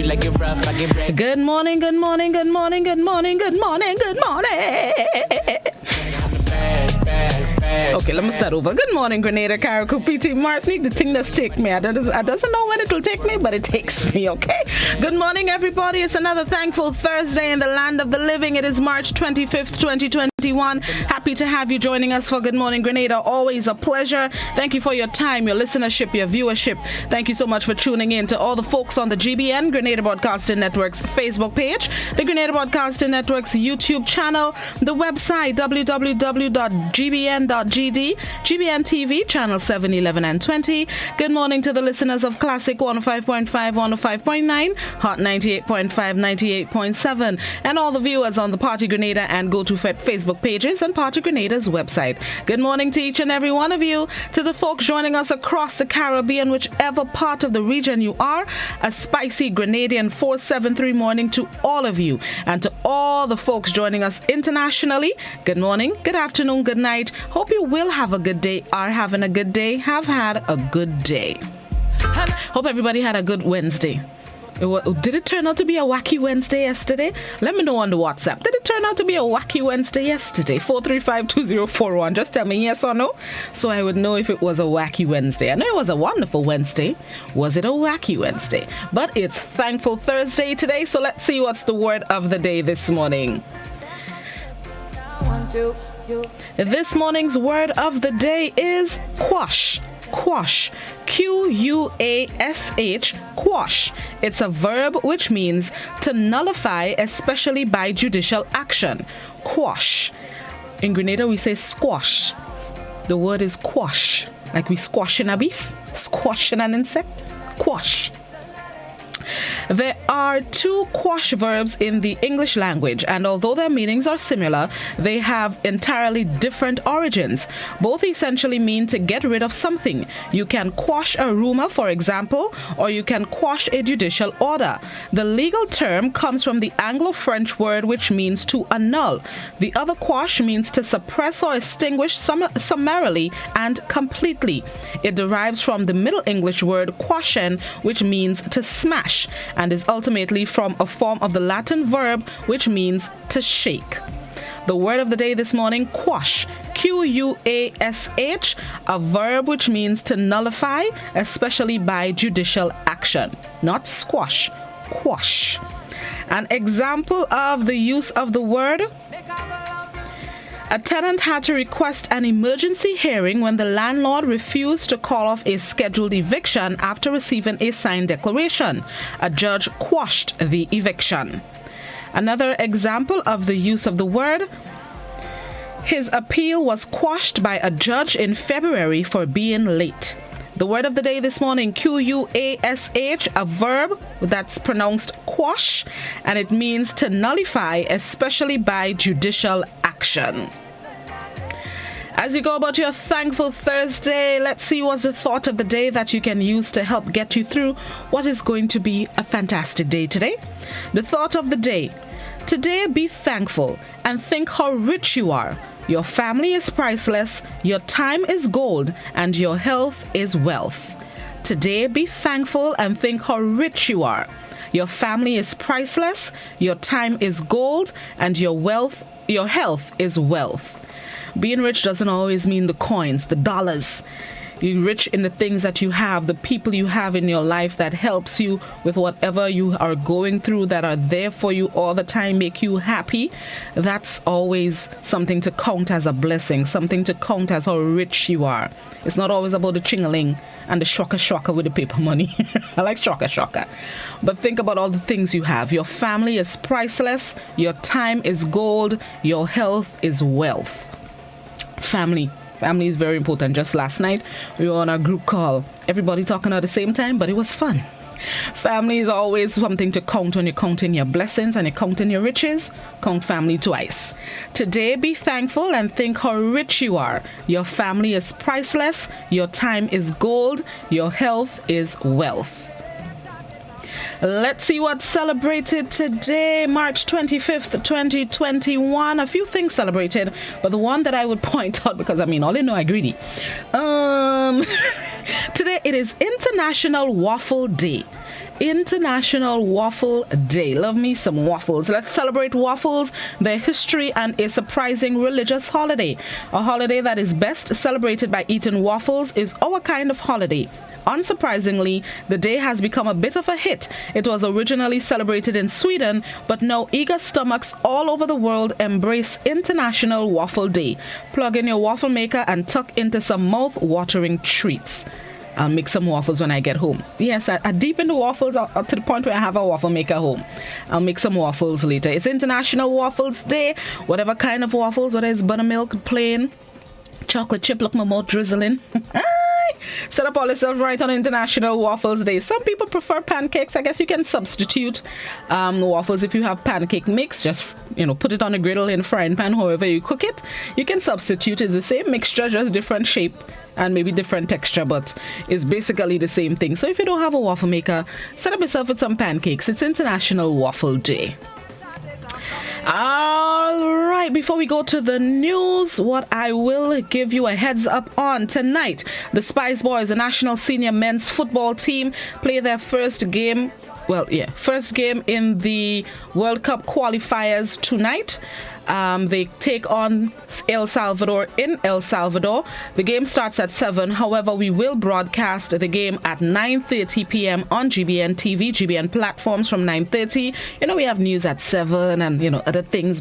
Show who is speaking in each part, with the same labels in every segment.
Speaker 1: Good morning, good morning, good morning, good morning, good morning, good morning. Okay, let me start over. Good morning, Grenada, Carriacou, PT, Martinique. The thing that's take me. I doesn't know when it will take me, but it takes me, okay? Good morning, everybody. It's another thankful Thursday in the land of the living. It is March 25th, 2021. Happy to have you joining us for Good Morning Grenada. Always a pleasure. Thank you for your time, your listenership, your viewership. Thank you so much for tuning in. To all the folks on the GBN, Grenada Broadcasting Network's Facebook page, the Grenada Broadcasting Network's YouTube channel, the website www.gbn.gd, GBN TV, channel 7, 11, and 20. Good morning to the listeners of Classic 105.5, 105.9, Hot 98.5, 98.7, and all the viewers on the Party Grenada and Go To Fet Facebook pages and Party Grenada's website. Good morning to each and every one of you. To the folks joining us across the Caribbean, whichever part of the region you are, a spicy Grenadian 473 morning to all of you. And to all the folks joining us internationally, good morning, good afternoon, good night. Hope you will have a good day, are having a good day, have had a good day. Hope everybody had a good Wednesday. Did it turn out to be a wacky Wednesday yesterday? Let me know on the WhatsApp. Did it turn out to be a wacky Wednesday yesterday? 435-2041. Just tell me yes or no, so I would know if it was a wacky Wednesday. I know it was a wonderful Wednesday. Was it a wacky Wednesday? But it's Thankful Thursday today, so let's see what's the word of the day this morning. This morning's word of the day is quash. Quash. Q-U-A-S-H. Quash. It's a verb which means to nullify, especially by judicial action. Quash. In Grenada we say squash. The word is quash. Like we squashing a beef, squashing an insect. Quash. There are two quash verbs in the English language, and although their meanings are similar, they have entirely different origins. Both essentially mean to get rid of something. You can quash a rumor, for example, or you can quash a judicial order. The legal term comes from the Anglo-French word which means to annul. The other quash means to suppress or extinguish summarily and completely. It derives from the Middle English word quashen, which means to smash, and is ultimately from a form of the Latin verb which means to shake. The word of the day this morning, quash. Q-U-A-S-H, a verb which means to nullify, especially by judicial action. Not squash, quash. An example of the use of the word: a tenant had to request an emergency hearing when the landlord refused to call off a scheduled eviction after receiving a signed declaration. A judge quashed the eviction. Another example of the use of the word: his appeal was quashed by a judge in February for being late. The word of the day this morning, Q-U-A-S-H, a verb that's pronounced quash, and it means to nullify, especially by judicial action. As you go about your Thankful Thursday, let's see what's the thought of the day that you can use to help get you through what is going to be a fantastic day today. The thought of the day: today be thankful and think how rich you are. Your family is priceless, your time is gold, and your health is wealth. Today be thankful and think how rich you are. Your family is priceless, your time is gold, and your health is wealth. Being rich doesn't always mean the coins, the dollars. You're rich in the things that you have, the people you have in your life that helps you with whatever you are going through, that are there for you all the time, make you happy. That's always something to count as a blessing, something to count as how rich you are. It's not always about the ching-a-ling and the shwaka with the paper money. I like shwaka. But think about all the things you have. Your family is priceless, your time is gold, your health is wealth. Family is very important. Just last night, we were on a group call. Everybody talking at the same time, but it was fun. Family is always something to count when you're counting your blessings and you're counting your riches. Count family twice. Today, be thankful and think how rich you are. Your family is priceless. Your time is gold. Your health is wealth. Let's see what's celebrated today, March 25th, 2021. A few things celebrated, but the one that I would point out, because all you know I greedy. Today it is International Waffle Day. International Waffle Day. Love me some waffles. Let's celebrate waffles, their history, and a surprising religious holiday. A holiday that is best celebrated by eating waffles is our kind of holiday. Unsurprisingly, the day has become a bit of a hit. It was originally celebrated in Sweden, but now eager stomachs all over the world embrace International Waffle Day. Plug in your waffle maker and tuck into some mouth-watering treats. I'll make some waffles when I get home. Yes, I deep into waffles up to the point where I have a waffle maker home. I'll make some waffles later. It's International Waffles Day. Whatever kind of waffles, whether it's buttermilk, plain, chocolate chip, look my mouth drizzling. Set up all yourself right on International Waffles Day. Some people prefer pancakes. I guess you can substitute waffles if you have pancake mix. Just, put it on a griddle in a frying pan, however you cook it. You can substitute. It's the same mixture, just different shape and maybe different texture, but it's basically the same thing. So if you don't have a waffle maker, set up yourself with some pancakes. It's International Waffle Day. All right, before we go to the news, what I will give you a heads up on tonight, the Spice Boys, the national senior men's football team, play their first game in the World Cup qualifiers tonight. They take on El Salvador in El Salvador. The game starts at 7. However, we will broadcast the game at 9:30 p.m. on GBN TV, GBN platforms from 9:30. We have news at 7 and, other things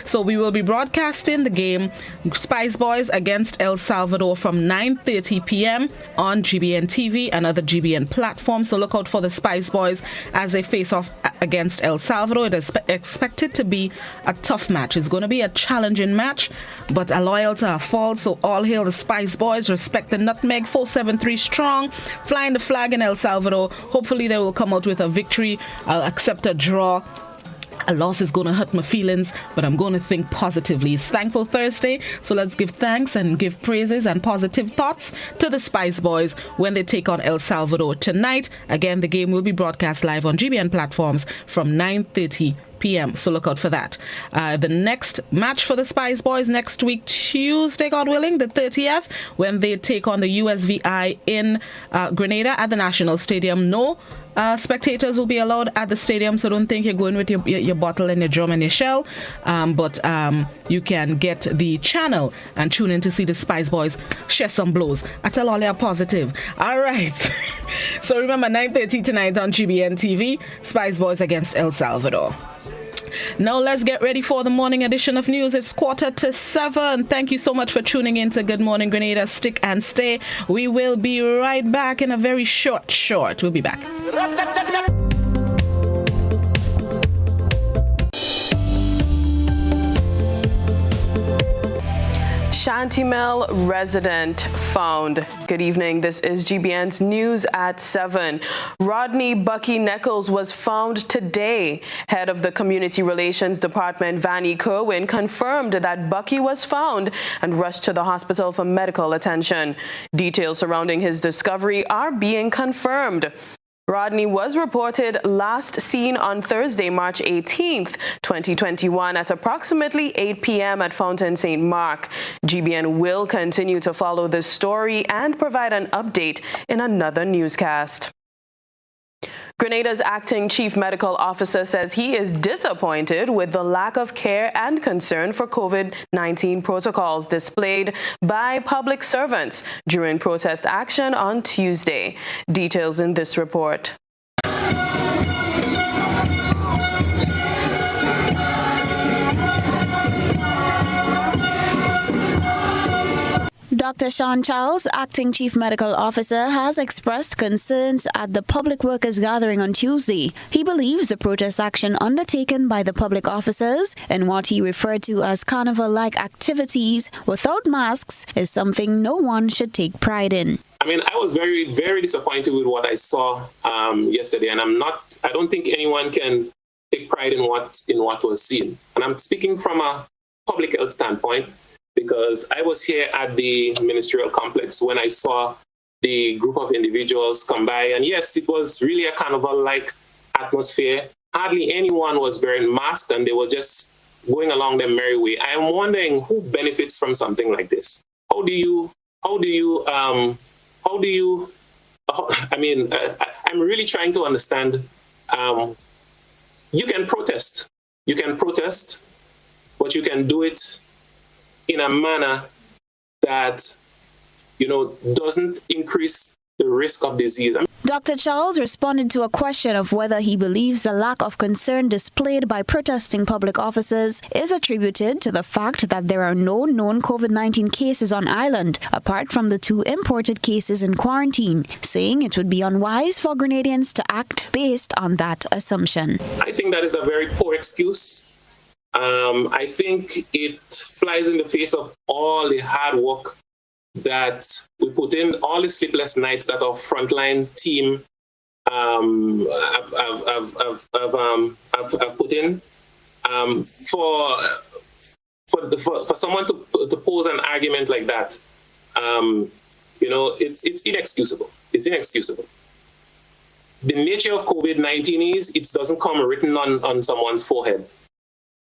Speaker 1: So we will be broadcasting the game Spice Boys against El Salvador from 9:30 p.m. on GBN TV and other GBN platforms. So look out for the Spice Boys as they face off against El Salvador. It is expected to be a tough match. It's going to be a challenging match, but a loyal to our fault. So all hail the Spice Boys. Respect the nutmeg. 473 strong. Flying the flag in El Salvador. Hopefully they will come out with a victory. I'll accept a draw. A loss is going to hurt my feelings, but I'm going to think positively. It's Thankful Thursday, so let's give thanks and give praises and positive thoughts to the Spice Boys when they take on El Salvador tonight. Again, the game will be broadcast live on GBN platforms from 9:30 p.m. So look out for that. The next match for the Spice Boys next week, Tuesday, God willing, the 30th, when they take on the USVI in Grenada at the National Stadium. No spectators will be allowed at the stadium, so don't think you're going with your bottle and your drum and your shell, but you can get the channel and tune in to see the Spice Boys share some blows. I tell all you are positive. All right. So remember, 9:30 tonight on GBN TV, Spice Boys against El Salvador. Now let's get ready for the morning edition of news. It's 6:45. Thank you so much for tuning in to Good Morning Grenada. Stick and stay. We will be right back in a very short. We'll be back.
Speaker 2: Shantimel resident found. Good evening. This is GBN's News at 7. Rodney Bucky Nichols was found today. Head of the Community Relations Department, Vanny Kerwin, confirmed that Bucky was found and rushed to the hospital for medical attention. Details surrounding his discovery are being confirmed. Rodney was reported last seen on Thursday, March 18th, 2021 at approximately 8 p.m. at Fountain St. Mark. GBN will continue to follow this story and provide an update in another newscast. Grenada's acting chief medical officer says he is disappointed with the lack of care and concern for COVID-19 protocols displayed by public servants during protest action on Tuesday. Details in this report.
Speaker 3: Dr. Sean Charles, acting chief medical officer, has expressed concerns at the public workers gathering on Tuesday. He believes the protest action undertaken by the public officers and what he referred to as carnival-like activities without masks is something no one should take pride in.
Speaker 4: I was very, very disappointed with what I saw yesterday, and I don't think anyone can take pride in what was seen. And I'm speaking from a public health standpoint, because I was here at the ministerial complex when I saw the group of individuals come by. And yes, it was really a carnival-like atmosphere. Hardly anyone was wearing masks, and they were just going along their merry way. I am wondering who benefits from something like this. How do you I'm really trying to understand. You can protest. You can protest, but you can do it in a manner that, doesn't increase the risk of disease.
Speaker 3: Dr. Charles responded to a question of whether he believes the lack of concern displayed by protesting public officers is attributed to the fact that there are no known COVID-19 cases on island, apart from the 2 imported cases in quarantine, saying it would be unwise for Grenadians to act based on that assumption.
Speaker 4: I think that is a very poor excuse. I think it flies in the face of all the hard work that we put in, all the sleepless nights that our frontline team have put in. For someone to pose an argument like that, it's inexcusable. It's inexcusable. The nature of COVID-19 is it doesn't come written on someone's forehead.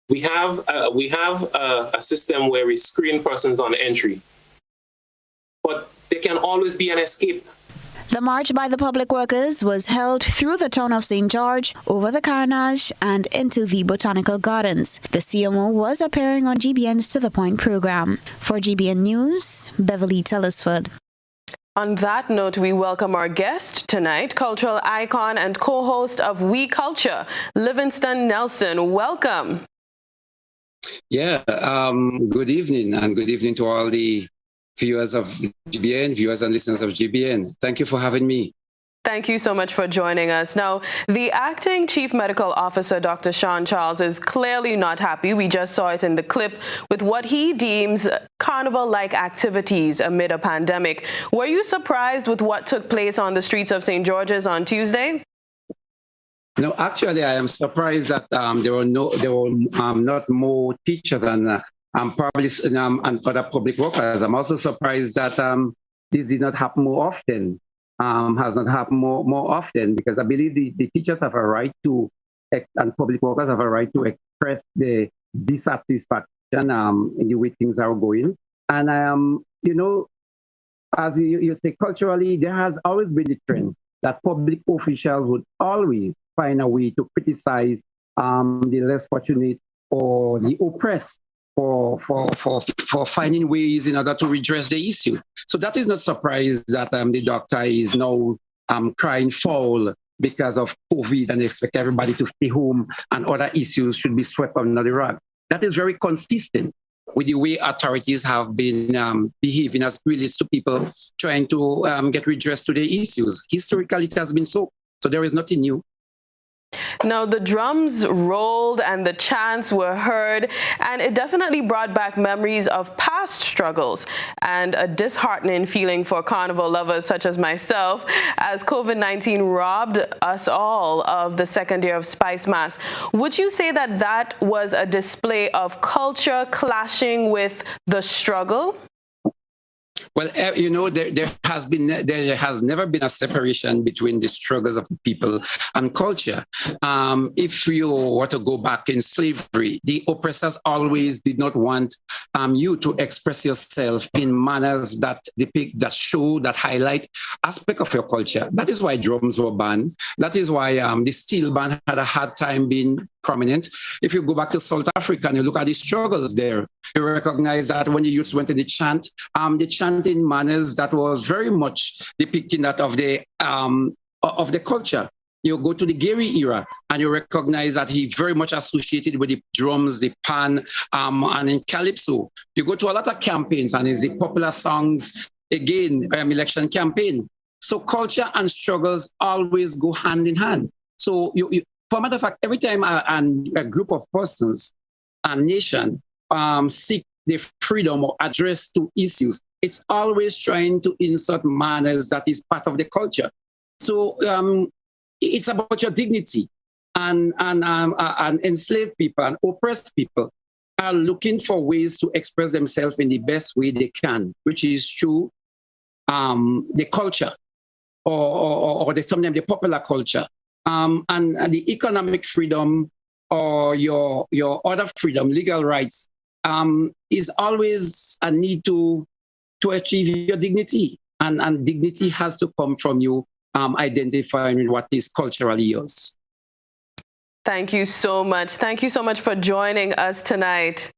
Speaker 4: We have a system where we screen persons on entry, but there can always be an escape.
Speaker 3: The march by the public workers was held through the town of St. George, over the Carnage, and into the Botanical Gardens. The CMO was appearing on GBN's To The Point program. For GBN News, Beverly Tellisford.
Speaker 2: On that note, we welcome our guest tonight, cultural icon and co-host of We Culture, Livingston Nelson. Welcome.
Speaker 5: Yeah, good evening, and good evening to all the viewers of GBN, viewers and listeners of GBN. Thank you for having me.
Speaker 2: Thank you so much for joining us. Now, the acting chief medical officer, Dr. Sean Charles, is clearly not happy. We just saw it in the clip with what he deems carnival-like activities amid a pandemic. Were you surprised with what took place on the streets of St. George's on Tuesday?
Speaker 5: No, actually, I am surprised that there were not more teachers and probably and other public workers. I'm also surprised that this did not happen more often. Has not happened more often, because I believe the teachers have a right to, and public workers have a right to express the dissatisfaction in the way things are going. And as you say, culturally, there has always been the trend that public officials would always find a way to criticize the less fortunate or the oppressed for finding ways in order to redress the issue. So that is not surprise that the doctor is now crying foul because of COVID and expect everybody to stay home and other issues should be swept under the rug. That is very consistent with the way authorities have been behaving as it relates to people trying to get redress to their issues. Historically, it has been so. So there is nothing new.
Speaker 2: Now, the drums rolled and the chants were heard, and it definitely brought back memories of past struggles and a disheartening feeling for carnival lovers such as myself, as COVID-19 robbed us all of the second year of Spice Mass. Would you say that that was a display of culture clashing with the struggle?
Speaker 5: Well, there has never been a separation between the struggles of the people and culture. If you were to go back in slavery, the oppressors always did not want you to express yourself in manners that depict, that show, that highlight aspect of your culture. That is why drums were banned. That is why the steel band had a hard time being prominent. If you go back to South Africa and you look at the struggles there, you recognize that when the youths went to the chanting manners that was very much depicting that of the culture. You go to the Gary era and you recognize that he very much associated with the drums, the pan, and in Calypso. You go to a lot of campaigns and it's the popular songs, again, election campaign. So culture and struggles always go hand in hand. So for a matter of fact, every time a group of persons, a nation, seek the freedom or address to issues, it's always trying to insert manners that is part of the culture. So it's about your dignity, and enslaved people and oppressed people are looking for ways to express themselves in the best way they can, which is through the culture or sometimes the popular culture. And the economic freedom or your other freedom, legal rights, is always a need to achieve your dignity. And dignity has to come from you identifying what is culturally yours.
Speaker 2: Thank you so much. Thank you so much for joining us tonight.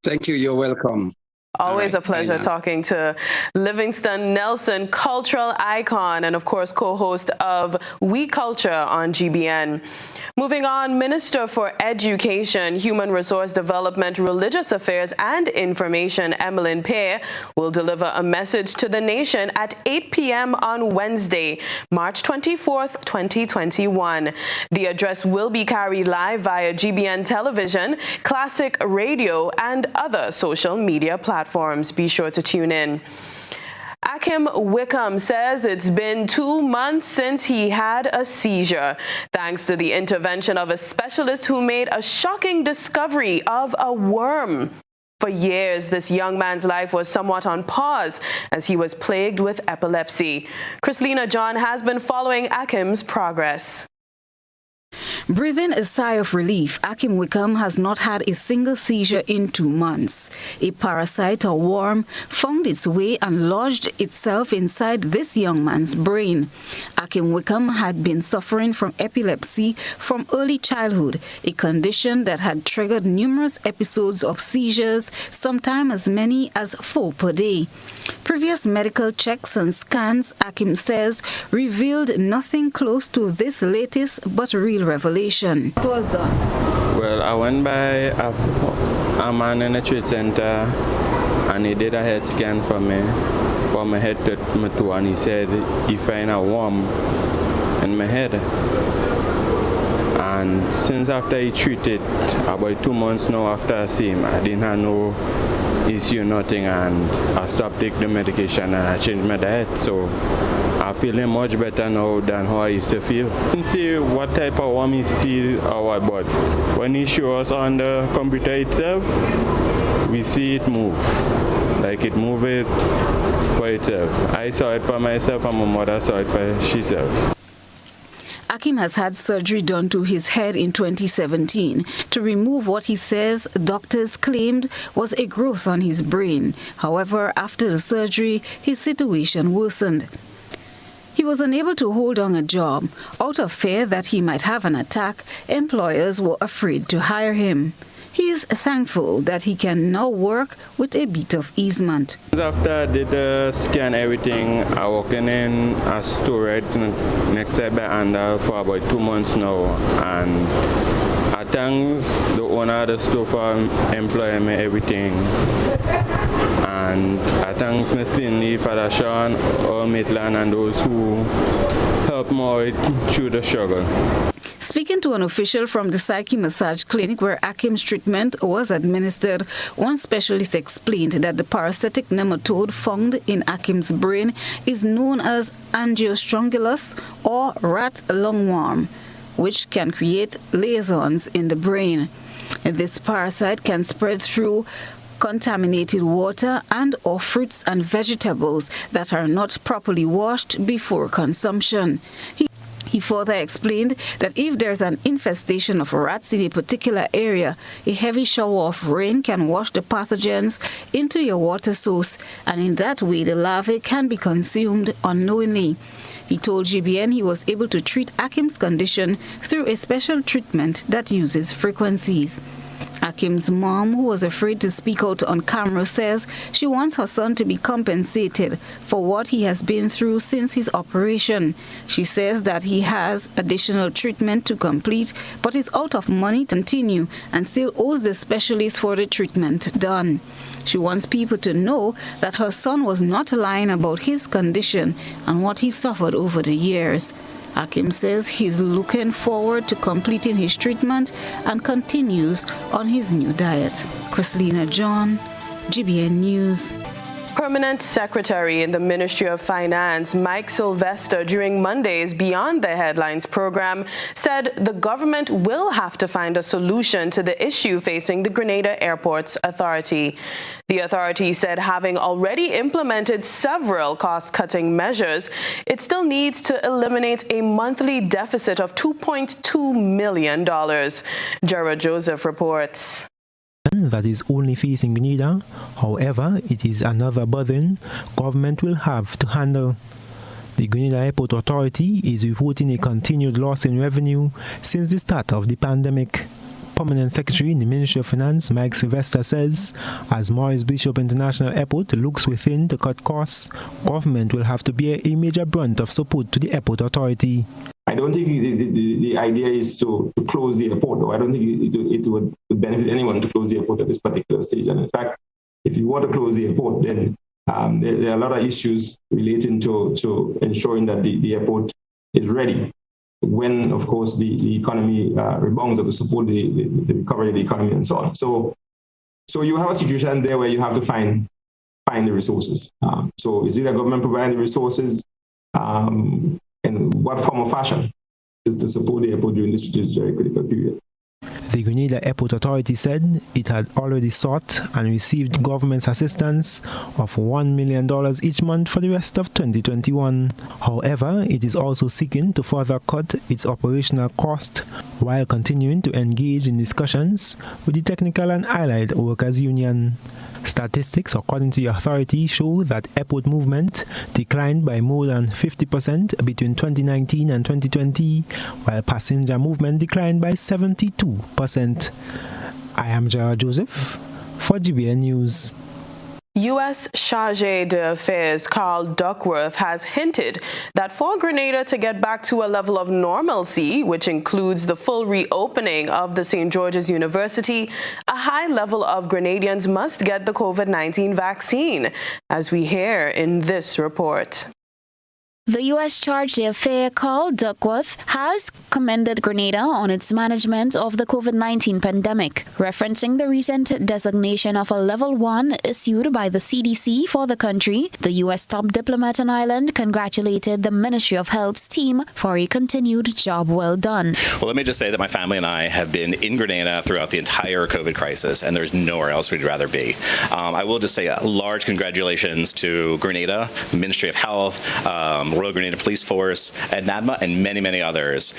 Speaker 5: Thank you. You're welcome.
Speaker 2: Always a pleasure talking to Livingston Nelson, cultural icon, and of course, co-host of We Culture on GBN. Moving on, Minister for Education, Human Resource Development, Religious Affairs and Information, Emmeline Pear, will deliver a message to the nation at 8 p.m. on Wednesday, March 24th, 2021. The address will be carried live via GBN Television, Classic Radio, and other social media platforms. Be sure to tune in. Akim Wickham says it's been 2 months since he had a seizure, thanks to the intervention of a specialist who made a shocking discovery of a worm. For years, this young man's life was somewhat on pause as he was plagued with epilepsy. Chrislina John has been following Akim's progress.
Speaker 6: Breathing a sigh of relief, Akim Wickham has not had a single seizure in 2 months. A parasite or worm found its way and lodged itself inside this young man's brain. Akim Wickham had been suffering from epilepsy from early childhood, a condition that had triggered numerous episodes of seizures, sometimes as many as 4 per day. Previous medical checks and scans, Akim says, revealed nothing close to this latest but real revelation. What was done?
Speaker 7: Well, I went by a man in a treat center and he did a head scan for me, for my head to my toe, and he said he found a worm in my head. And since after he treated, about 2 months now after I see him, I didn't have no issue, nothing, and I stopped taking the medication and I changed my diet. So I'm feeling much better now than how I used to feel. I didn't see what type of worm he see or what, but when he shows us on the computer itself, we see it move. Like it move it for itself. I saw it for myself and my mother saw it for herself.
Speaker 6: Akim has had surgery done to his head in 2017 to remove what he says doctors claimed was a growth on his brain. However, after the surgery, his situation worsened. He was unable to hold on a job. Out of fear that he might have an attack, employers were afraid to hire him. He is thankful that he can now work with a bit of easement.
Speaker 7: After I did the scan everything, I worked in a store right next to Grenada for about 2 months now, and I thank the owner of the store for employing me everything. And I thank Ms. Finley, Father Sean, all Maitland, and those who helped me out through the struggle.
Speaker 6: Speaking to an official from the Psyche Massage Clinic where Akim's treatment was administered, one specialist explained that the parasitic nematode found in Akim's brain is known as angiostrongylus or rat lungworm, which can create lesions in the brain. This parasite can spread through contaminated water and or fruits and vegetables that are not properly washed before consumption. He further explained that if there's an infestation of rats in a particular area, a heavy shower of rain can wash the pathogens into your water source, and in that way the larvae can be consumed unknowingly. He told GBN he was able to treat Akim's condition through a special treatment that uses frequencies. Akim's mom, who was afraid to speak out on camera, says she wants her son to be compensated for what he has been through since his operation. She says that he has additional treatment to complete, but is out of money to continue and still owes the specialist for the treatment done. She wants people to know that her son was not lying about his condition and what he suffered over the years. Akim says he's looking forward to completing his treatment and continues on his new diet. Chrislina John, GBN News.
Speaker 2: Permanent Secretary in the Ministry of Finance, Mike Sylvester, during Monday's Beyond the Headlines program, said the government will have to find a solution to the issue facing the Grenada Airports Authority. The authority said having already implemented several cost-cutting measures, it still needs to eliminate a monthly deficit of $2.2 million. Jared Joseph reports.
Speaker 8: that is only facing Grenada. However, it is another burden government will have to handle. The Grenada Airport Authority is reporting a continued loss in revenue since the start of the pandemic. Permanent Secretary in the Ministry of Finance, Mike Sylvester, says as Maurice Bishop International Airport looks within to cut costs, government will have to bear a major brunt of support to the airport authority.
Speaker 9: I don't think the idea is to close the airport, though. I don't think it would benefit anyone to close the airport at this particular stage. And in fact, if you want to close the airport, then there are a lot of issues relating to ensuring that the airport is ready when, of course, the economy rebounds, or to support the recovery of the economy and so on. So you have a situation there where you have to find the resources. So is it a government providing the resources? In what form or fashion is to support the airport during this very critical period?
Speaker 8: The Grenada Airport Authority said it had already sought and received government's assistance of $1 million each month for the rest of 2021. However, it is also seeking to further cut its operational cost while continuing to engage in discussions with the Technical and Allied Workers Union. Statistics, according to the authority, show that airport movement declined by more than 50% between 2019 and 2020, while passenger movement declined by 72%. I am Gerald Joseph for GBN News.
Speaker 2: U.S. Chargé d'Affaires Carl Duckworth has hinted that for Grenada to get back to a level of normalcy, which includes the full reopening of the St. George's University, a high level of Grenadians must get the COVID-19 vaccine, as we hear in this report.
Speaker 3: The U.S. Chargé d'Affaires Carl Duckworth has commended Grenada on its management of the COVID-19 pandemic, referencing the recent designation of a Level 1 issued by the CDC for the country. The U.S. top diplomat on island congratulated the Ministry of Health's team for a continued job well done.
Speaker 10: Well, let me just say that my family and I have been in Grenada throughout the entire COVID crisis, and there's nowhere else we'd rather be. I will just say a large congratulations to Grenada, Ministry of Health, Royal Grenada Police Force, and NADMA, and many, many others.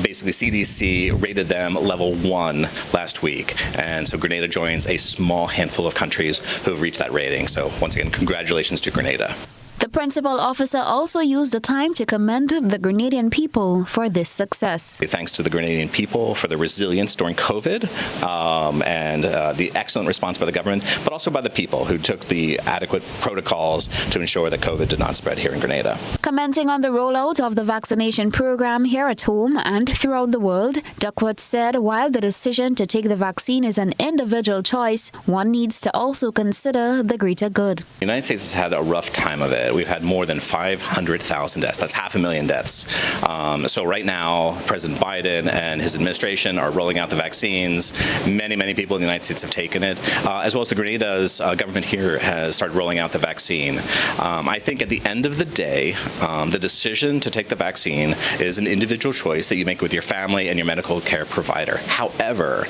Speaker 10: Basically, CDC rated them level 1 last week, and so Grenada joins a small handful of countries who have reached that rating. So once again, congratulations to Grenada.
Speaker 3: The principal officer also used the time to commend the Grenadian people for this success.
Speaker 10: Thanks to the Grenadian people for the resilience during COVID and the excellent response by the government, but also by the people who took the adequate protocols to ensure that COVID did not spread here in Grenada.
Speaker 3: Commenting on the rollout of the vaccination program here at home and throughout the world, Duckworth said while the decision to take the vaccine is an individual choice, one needs to also consider the greater good.
Speaker 10: The United States has had a rough time of it. We've had more than 500,000 deaths. That's 500,000 deaths. So right now, President Biden and his administration are rolling out the vaccines. Many, many people in the United States have taken it, as well as the Grenada's government here has started rolling out the vaccine. I think at the end of the day, the decision to take the vaccine is an individual choice that you make with your family and your medical care provider. However,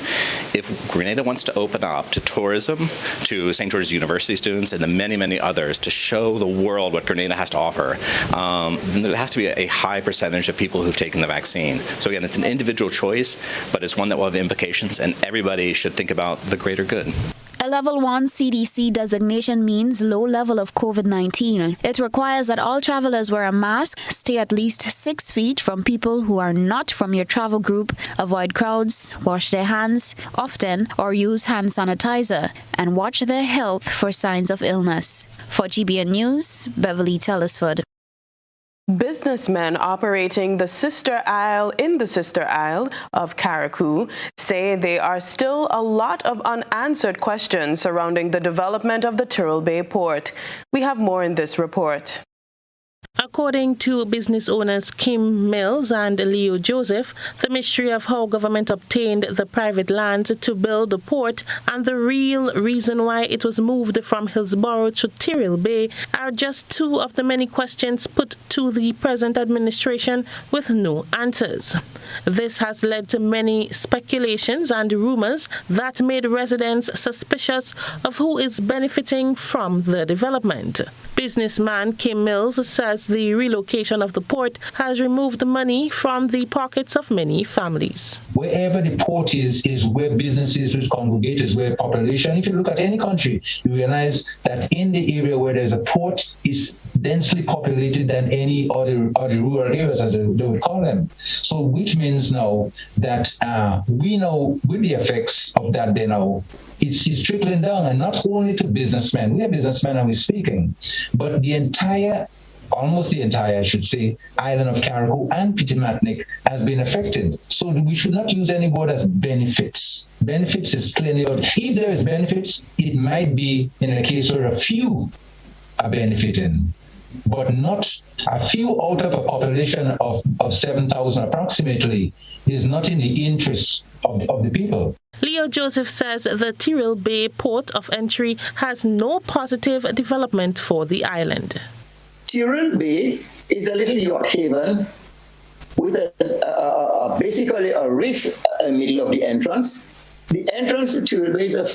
Speaker 10: if Grenada wants to open up to tourism, to St. George's University students, and the many, many others to show the world what Grenada has to offer, then there has to be a high percentage of people who've taken the vaccine. So again, it's an individual choice, but it's one that will have implications, and everybody should think about the greater good.
Speaker 3: A Level 1 CDC designation means low level of COVID-19. It requires that all travelers wear a mask, stay at least 6 feet from people who are not from your travel group, avoid crowds, wash their hands often or use hand sanitizer, and watch their health for signs of illness. For GBN News, Beverly Tellisford.
Speaker 2: Businessmen operating the Sister Isle in the Sister Isle of Carriacou say there are still a lot of unanswered questions surrounding the development of the Tyrrell Bay port. We have more in this report.
Speaker 11: According to business owners Kim Mills and Leo Joseph, the mystery of how government obtained the private land to build the port and the real reason why it was moved from Hillsborough to Tyrrell Bay are just two of the many questions put to the present administration with no answers. This has led to many speculations and rumors that made residents suspicious of who is benefiting from the development. Businessman Kim Mills says says the relocation of the port has removed money from the pockets of many families.
Speaker 12: Wherever the port is where businesses will congregate, is where population. If you look at any country, you realize that in the area where there's a port is densely populated than any other rural areas, as they would call them. So which means now that we know with the effects of that, they know it's trickling down, and not only to businessmen. We are businessmen and we're speaking, but almost the entire, I should say, island of Carriacou and Pitimatnik has been affected. So we should not use any word as benefits. Benefits is clearly out. If there is benefits, it might be in a case where a few are benefiting, but not a few out of a population of 7,000 approximately is not in the interest of the people.
Speaker 11: Leo Joseph says the Tyrrell Bay port of entry has no positive development for the island.
Speaker 13: Tyrrell Bay is a little yacht haven with basically a reef in the middle of the entrance. The entrance to Tyrrell Bay is a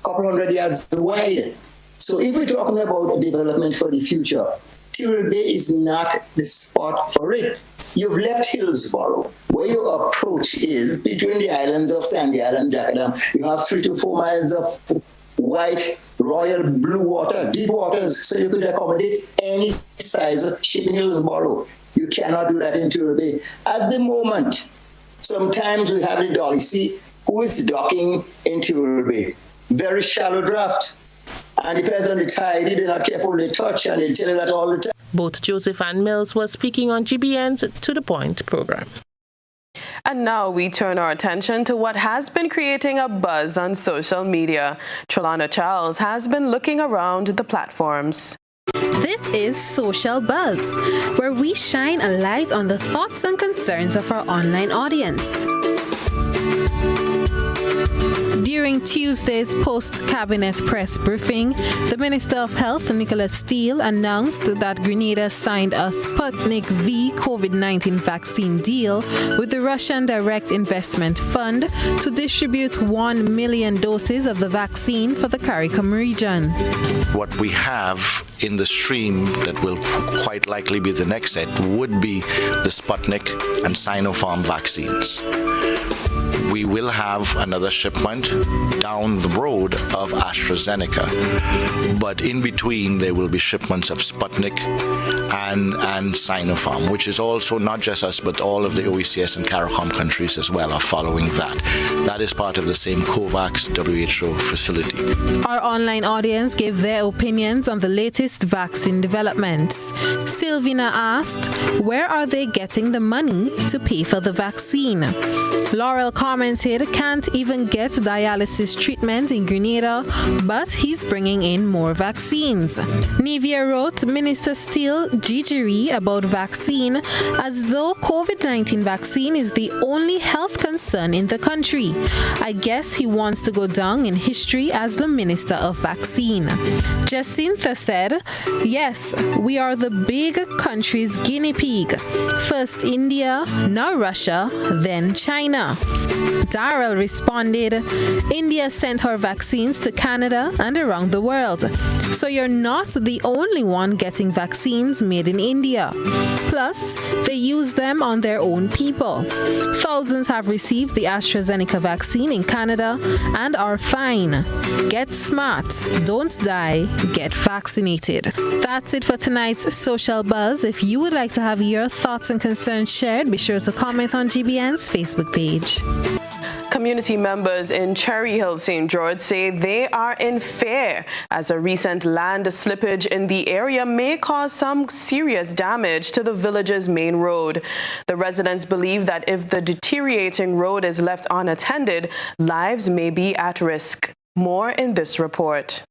Speaker 13: couple hundred yards wide. So if we're talking about development for the future, Tyrrell Bay is not the spot for it. You've left Hillsborough. Where your approach is between the islands of Sandy Island and Jackadam. You have 3 to 4 miles of white, royal blue water, deep waters, so you could accommodate any size of ship in Hillsborough. You cannot do that in Tyrrell Bay. At the moment, sometimes we have the Dolly Sea, who is docking in Tyrrell Bay. Very shallow draft. And depends on the tide, they're not careful, they touch, and they tell you that all the time.
Speaker 11: Both Joseph and Mills were speaking on GBN's To The Point program.
Speaker 2: And now we turn our attention to what has been creating a buzz on social media. Trelana Charles has been looking around the platforms.
Speaker 14: This is Social Buzz, where we shine a light on the thoughts and concerns of our online audience. During Tuesday's post-cabinet press briefing, the Minister of Health, Nicholas Steele, announced that Grenada signed a Sputnik V COVID-19 vaccine deal with the Russian Direct Investment Fund to distribute 1 million doses of the vaccine for the CARICOM region.
Speaker 15: What we have in the stream that will quite likely be the next set would be the Sputnik and Sinopharm vaccines. We will have another shipment down the road of AstraZeneca, but in between there will be shipments of Sputnik and Sinopharm, which is also not just us, but all of the OECS and CARICOM countries as well are following that. That is part of the same COVAX WHO facility.
Speaker 14: Our online audience gave their opinions on the latest vaccine developments. Sylvina asked, where are they getting the money to pay for the vaccine? Laurel commented, can't even get dialysis treatment in Grenada, but he's bringing in more vaccines. Nivea wrote, Minister Steele jiggery about vaccine as though COVID-19 vaccine is the only health concern in the country. I guess he wants to go down in history as the Minister of Vaccine. Jacinta said, yes, we are the big country's guinea pig. First India, now Russia, then China. Darrell responded, India sent her vaccines to Canada and around the world. So you're not the only one getting vaccines made in India. Plus, they use them on their own people. Thousands have received the AstraZeneca vaccine in Canada and are fine. Get smart. Don't die. Get vaccinated. That's it for tonight's Social Buzz. If you would like to have your thoughts and concerns shared, be sure to comment on GBN's Facebook page.
Speaker 2: Community members in Cherry Hill, St. George say they are in fear as a recent land slippage in the area may cause some serious damage to the village's main road. The residents believe that if the deteriorating road is left unattended, lives may be at risk. More in this report.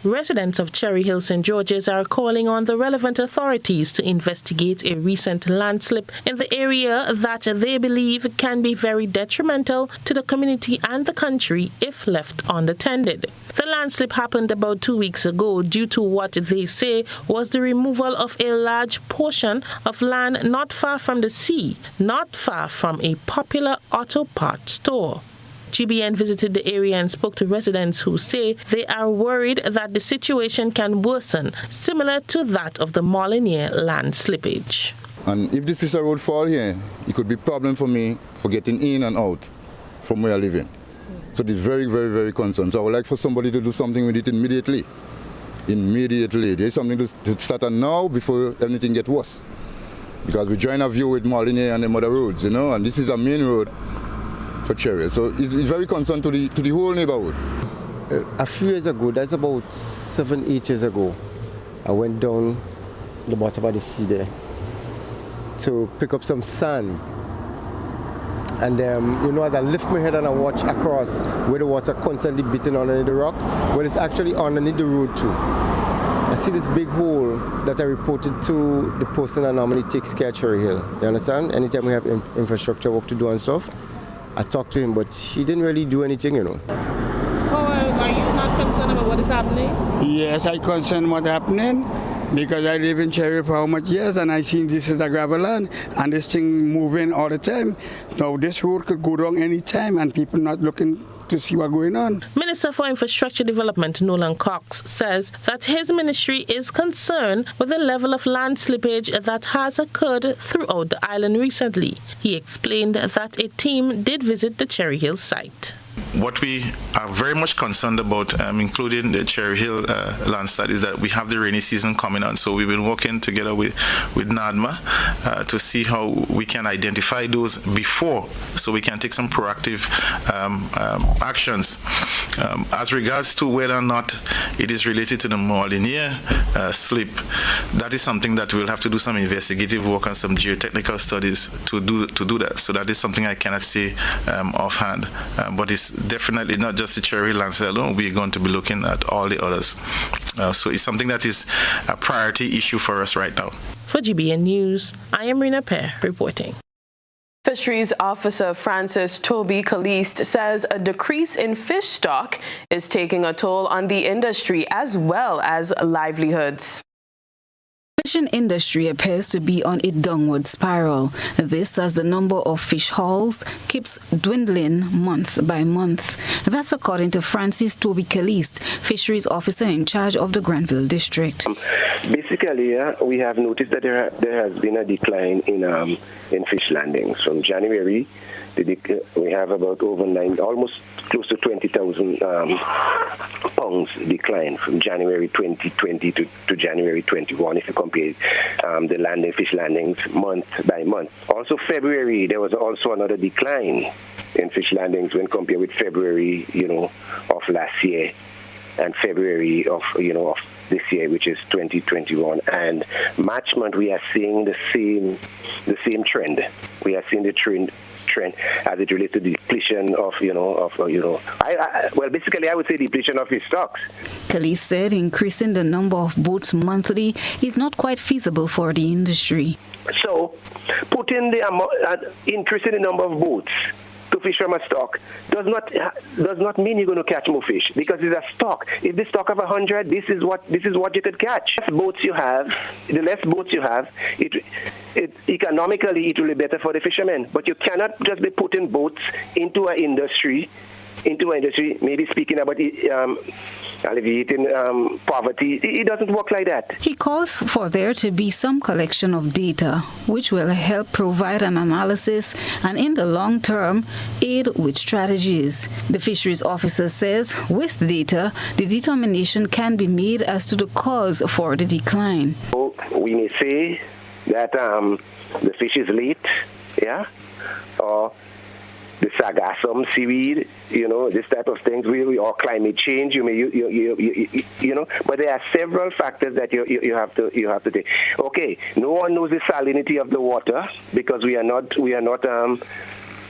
Speaker 11: Residents of Cherry Hill, St. George's are calling on the relevant authorities to investigate a recent landslip in the area that they believe can be very detrimental to the community and the country if left unattended. The landslip happened about 2 weeks ago due to what they say was the removal of a large portion of land not far from the sea, not far from a popular auto parts store. GBN visited the area and spoke to residents who say they are worried that the situation can worsen, similar to that of the Molinier land slippage.
Speaker 16: And if this piece of road fall here, it could be a problem for me for getting in and out from where I live in. So it's very, very, very concerned. So I would like for somebody to do something with it immediately. Immediately. There's something to start on now before anything gets worse. Because we join a view with Molinier and the other roads, you know, and this is a main road for Cherry. So it's very concerned to the whole neighborhood.
Speaker 17: A few years ago, that's about 7-8 years ago, I went down the bottom of the sea there to pick up some sand. And you know, as I lift my head and I watch across where the water constantly beating underneath the rock, well, it's actually underneath the road too. I see this big hole that I reported to the person that normally takes care of Cherry Hill. You understand? Anytime we have infrastructure work to do and stuff, I talked to him, but he didn't really do anything, you know.
Speaker 11: Are you not concerned about what is happening?
Speaker 18: Yes, I'm concerned what's happening. Because I live in Cherry for how much years and I see this is a gravel land and this thing moving all the time. Now this road could go wrong any time and people not looking to see what's going on.
Speaker 11: Minister for Infrastructure Development Nolan Cox says that his ministry is concerned with the level of land slippage that has occurred throughout the island recently. He explained that a team did visit the Cherry Hill site.
Speaker 19: What we are very much concerned about, including the Cherry Hill land site, is that we have the rainy season coming on. So we've been working together with NADMA to see how we can identify those before, so we can take some proactive actions. As regards to whether or not it is related to the Molinier slip, that is something that we'll have to do some investigative work and some geotechnical studies to do that. So that is something I cannot say offhand, but it's definitely not just the Cherry Hill land alone. We're going to be looking at all the others. So it's something that is a priority issue for us right now.
Speaker 11: For GBN News, I am Rena Pear reporting.
Speaker 2: Fisheries Officer Francis Toby Caliste says a decrease in fish stock is taking a toll on the industry as well as livelihoods.
Speaker 6: The fishing industry appears to be on a downward spiral. This as the number of fish hauls keeps dwindling month by month. That's according to Francis Toby Caliste, fisheries officer in charge of the Granville district.
Speaker 20: Basically, we have noticed that there has been a decline in fish landings. From January, we have about almost close to 20,000 pounds decline from January 2020 to January 21, if you compare the fish landings month by month. Also February, there was also another decline in fish landings when compared with February, of last year and February of this year, which is 2021. And March month, we are seeing the same trend. We are seeing the trend as it relates to depletion of, basically I would say depletion of his stocks.
Speaker 6: Caliste said increasing the number of boats monthly is not quite feasible for the industry.
Speaker 20: So, increasing the number of boats to fish from a stock does not mean you're going to catch more fish, because it's a stock. If the stock of 100, this is what you could catch. The less boats you have, it economically it will be better for the fishermen. But you cannot just be putting boats into an industry, maybe speaking about alleviating poverty. It doesn't work like that.
Speaker 6: He calls for there to be some collection of data which will help provide an analysis and in the long term aid with strategies. The fisheries officer says with data, the determination can be made as to the cause for the decline.
Speaker 20: So we may say that the fish is late, or the sargassum, seaweed, this type of things, or climate change. But there are several factors that you have to take. Okay, no one knows the salinity of the water because we are not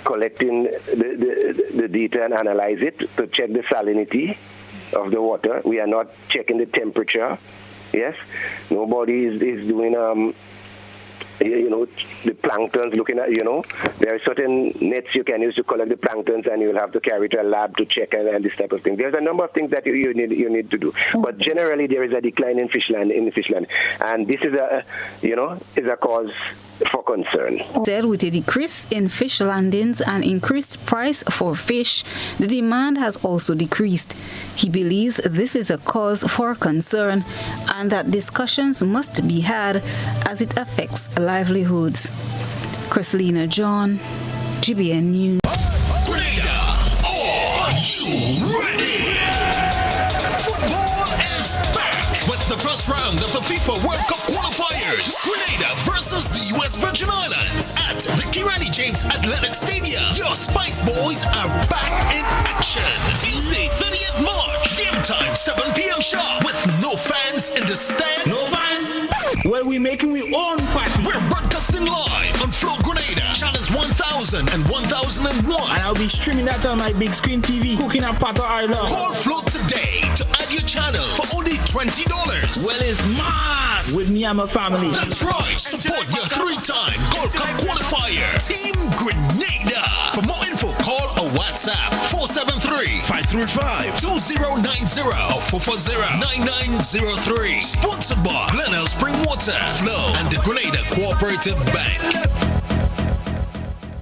Speaker 20: collecting the data and analyze it to check the salinity of the water. We are not checking the temperature. Yes, nobody is doing the planktons, looking at, there are certain nets you can use to collect the planktons, and you'll have to carry to a lab to check and this type of thing. There's a number of things that you need to do. But generally, there is a decline in the fish land, and this is a cause for concern.
Speaker 6: Said with a decrease in fish landings and increased price for fish, the demand has also decreased. He believes this is a cause for concern and that discussions must be had as it affects livelihoods. Chrislina John, GBN News.
Speaker 21: Grenada, are you ready? Football is back with the first round of the FIFA World Cup qualifiers. Grenada versus the U.S. Virgin Islands at the Grenada James Athletic Stadium. Your Spice Boys are back in action. Tuesday, 30th March. Game time, 7 p.m. sharp. With no fans in the stands. No fans?
Speaker 22: Well, we're making our own party.
Speaker 21: We're broadcasting live on Flow Grenada, channels 1000 and 1001.
Speaker 22: And I'll be streaming that on my big screen TV, cooking up Pato Island.
Speaker 21: Call Flow today to add your channel for only $20.
Speaker 22: Well, it's mass with me and my family.
Speaker 21: That's right. Support your 3-time Gold Cup qualifier, Team Grenada. For more info, call or WhatsApp 473-535-2090 or 440-9903. Sponsored by Glenelg Spring Water, Flow, and the Grenada Cooperative Bank.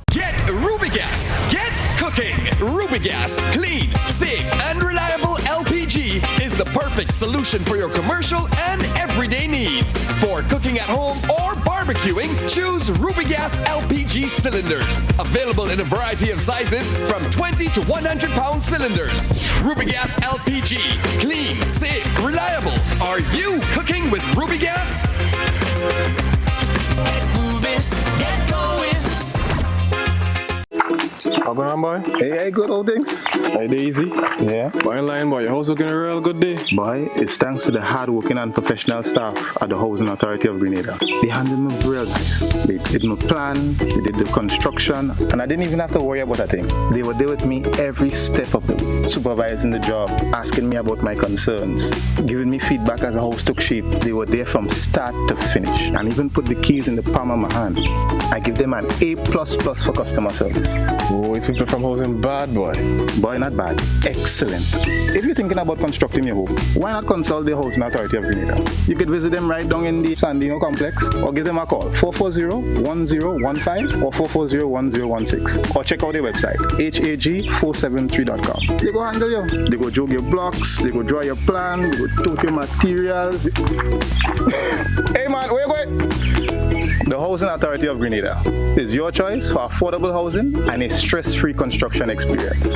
Speaker 23: Get Rubigas. Get cooking. Rubigas, clean, safe, and reliable LPG is the perfect solution for your commercial and everyday needs. For cooking at home or barbecuing, choose Rubigas LPG cylinders. Available in a variety of sizes from 20 to 100 pound cylinders. Rubigas LPG, clean, safe, reliable. Are you cooking with Rubigas?
Speaker 21: Get Rubis, get going.
Speaker 24: How going on, boy? Hey, good old things. Hey, Daisy. Yeah. Boy, in line, boy. Your house looking a real good day. Boy, it's thanks to the hard-working and professional staff at the Housing Authority of Grenada. They handled me real nice. They did my plan, they did the construction, and I didn't even have to worry about a thing. They were there with me every step of the way, supervising the job, asking me about my concerns, giving me feedback as the house took shape. They were there from start to finish, and even put the keys in the palm of my hand. I give them an A++ for customer service. Oh, it's people from housing bad, boy. Boy, not bad. Excellent. If you're thinking about constructing your home, why not consult the Housing Authority of Grenada? You could visit them right down in the Sandino complex or give them a call, 440-1015 or 440-1016. Or check out their website, hag473.com. They go handle you. They go jog your blocks, they go draw your plan, they go tote your materials. Hey man, where you going? The Housing Authority of Grenada is your choice for affordable housing and a stress-free construction experience.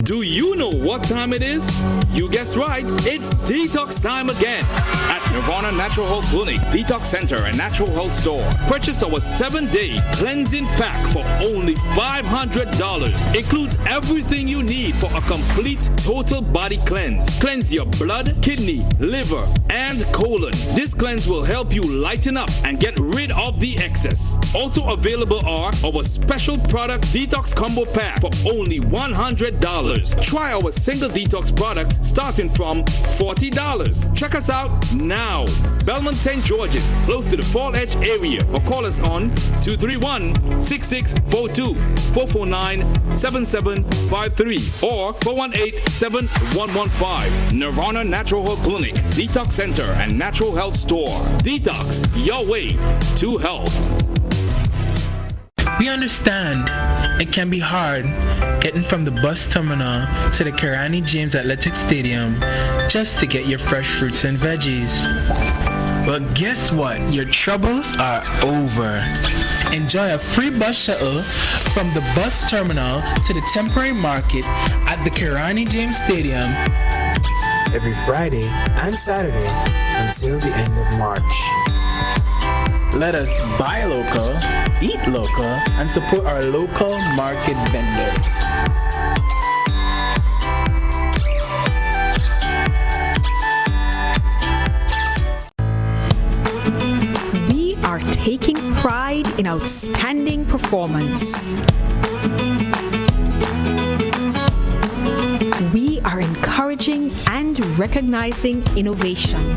Speaker 23: Do you know what time it is? You guessed right, it's detox time again. At Nirvana Natural Health Clinic, Detox Center and Natural Health Store. Purchase our 7-day cleansing pack for only $500. Includes everything you need for a complete total body cleanse. Cleanse your blood, kidney, liver, and colon. This cleanse will help you lighten up and get rid of the excess. Also available are our special product Detox Combo Pack for only $100. Try our single detox products starting from $40. Check us out now. Belmont St. George's, close to the Fall Edge area, or call us on 231-6642, 449-7753, or 418-7115. Nirvana Natural Health Clinic, Detox Center, and Natural Health Store. Detox, your way to health.
Speaker 25: We understand it can be hard getting from the bus terminal to the Grenada James Athletic Stadium just to get your fresh fruits and veggies. But guess what? Your troubles are over. Enjoy a free bus shuttle from the bus terminal to the temporary market at the Grenada James Stadium
Speaker 26: every Friday and Saturday until the end of March.
Speaker 25: Let us buy local, eat local, and support our local market vendors.
Speaker 27: We are taking pride in outstanding performance. We are encouraging and recognizing innovation.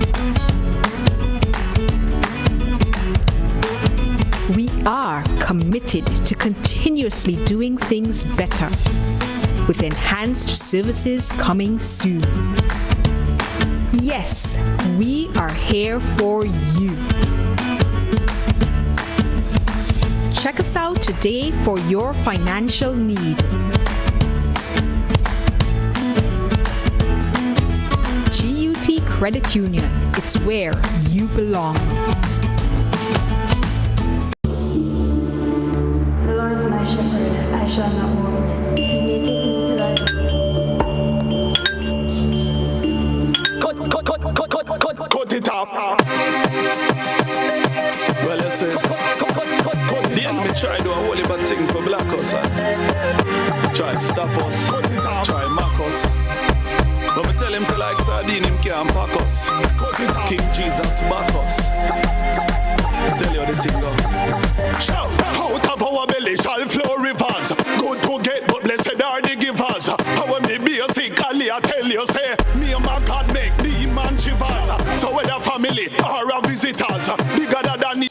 Speaker 27: We are committed to continuously doing things better, with enhanced services coming soon. Yes, we are here for you. Check us out today for your financial need. GUT Credit Union. It's where you belong.
Speaker 1: The Lord is my shepherd, I shall not want. He maketh me to lie.
Speaker 4: Cut it up. Well, listen. The enemy try to do a whole heap of thing for black us. Try stop us. Try mock us. But me tell him to like sardine, him can't pack us. King Jesus back us. Tell you the thing go. Shout out of our belly shall flow rivers. Good to get, but blessed are the givers. How me be a sick, I tell you, say, me and my God make the man shivers. So whether family or a visitors, bigger than the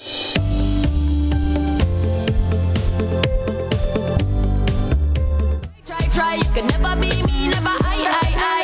Speaker 5: Try, you can never be me, never I.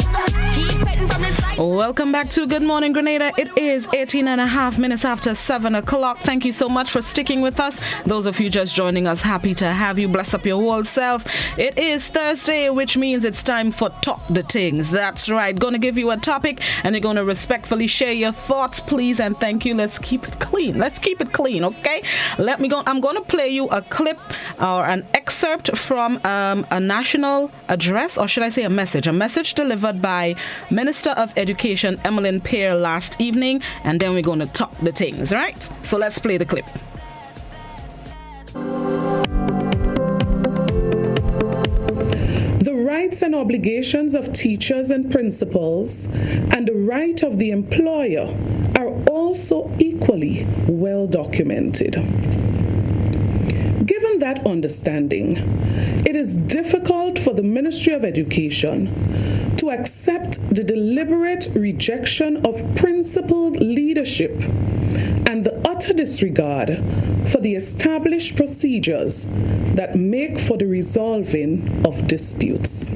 Speaker 5: Keep petting from the side.
Speaker 7: Welcome back to Good Morning Grenada. It is 18 and a half minutes after 7 o'clock. Thank you so much for sticking with us. Those of you just joining us, happy to have you. Bless up your whole self. It is Thursday, which means it's time for Talk the Things. That's right. Going to give you a topic and you're going to respectfully share your thoughts, please, and thank you. Let's keep it clean. Let's keep it clean, okay? Let me go. I'm going to play you a clip or an excerpt from a national address, or should I say a message delivered by Minister of Education Emmeline Pear last evening, and then we're going to talk the things, right? So let's play the clip.
Speaker 8: The rights and obligations of teachers and principals and the right of the employer are also equally well documented. Given that understanding, it is difficult for the Ministry of Education to accept the deliberate rejection of principled leadership and the utter disregard for the established procedures that make for the resolving of disputes.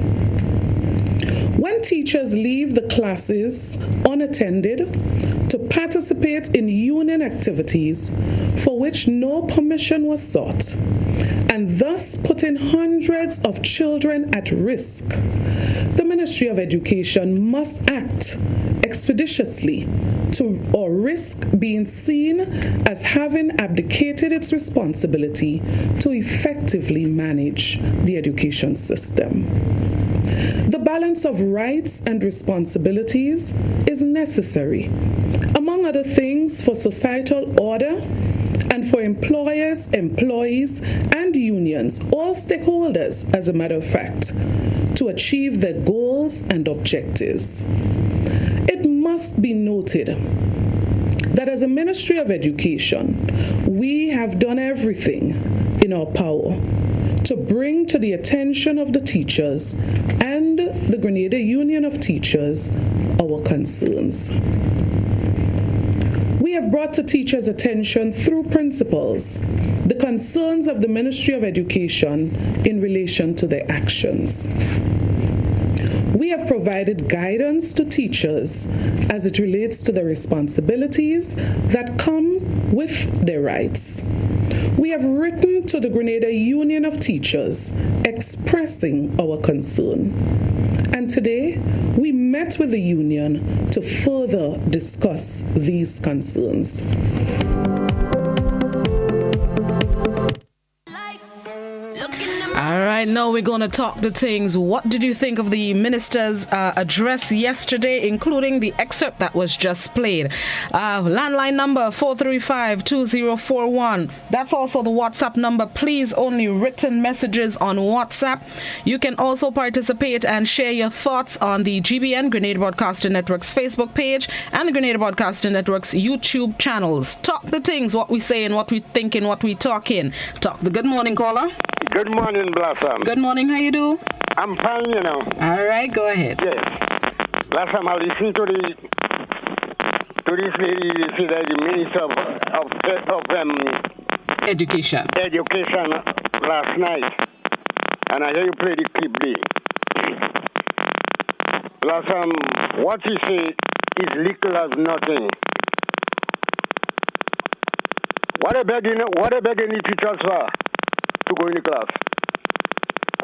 Speaker 8: When teachers leave the classes unattended to participate in union activities for which no permission was sought, and thus putting hundreds of children at risk, the Ministry of Education must act expeditiously or risk being seen as having abdicated its responsibility to effectively manage the education system. The balance of rights and responsibilities is necessary, among other things, for societal order and for employers, employees, and unions, all stakeholders, as a matter of fact, to achieve their goals and objectives. It must be noted that as a Ministry of Education, we have done everything in our power to bring to the attention of the teachers and the Grenada Union of Teachers our concerns. We have brought to teachers' attention through principals the concerns of the Ministry of Education in relation to their actions. We have provided guidance to teachers as it relates to the responsibilities that come with their rights. We have written to the Grenada Union of Teachers expressing our concern. And today, we met with the union to further discuss these concerns.
Speaker 7: All right, now we're going to talk the things. What did you think of the minister's address yesterday, including the excerpt that was just played? Landline number 435-2041. That's also the WhatsApp number. Please, only written messages on WhatsApp. You can also participate and share your thoughts on the GBN, Grenada Broadcasting Network's Facebook page, and the Grenada Broadcasting Network's YouTube channels. Talk the things, what we saying, what we thinking, what we talking. Talk the good morning, caller.
Speaker 9: Good morning, Blossom.
Speaker 7: Good morning, how you do?
Speaker 9: I'm fine, you know.
Speaker 7: All right, go ahead.
Speaker 9: Yes. Last time I listened to this lady, you see that the Minister of
Speaker 7: Education
Speaker 9: last night, and I hear you play the clip there. Last time, what he said is little as nothing. What a begging the teachers for? to go in the class.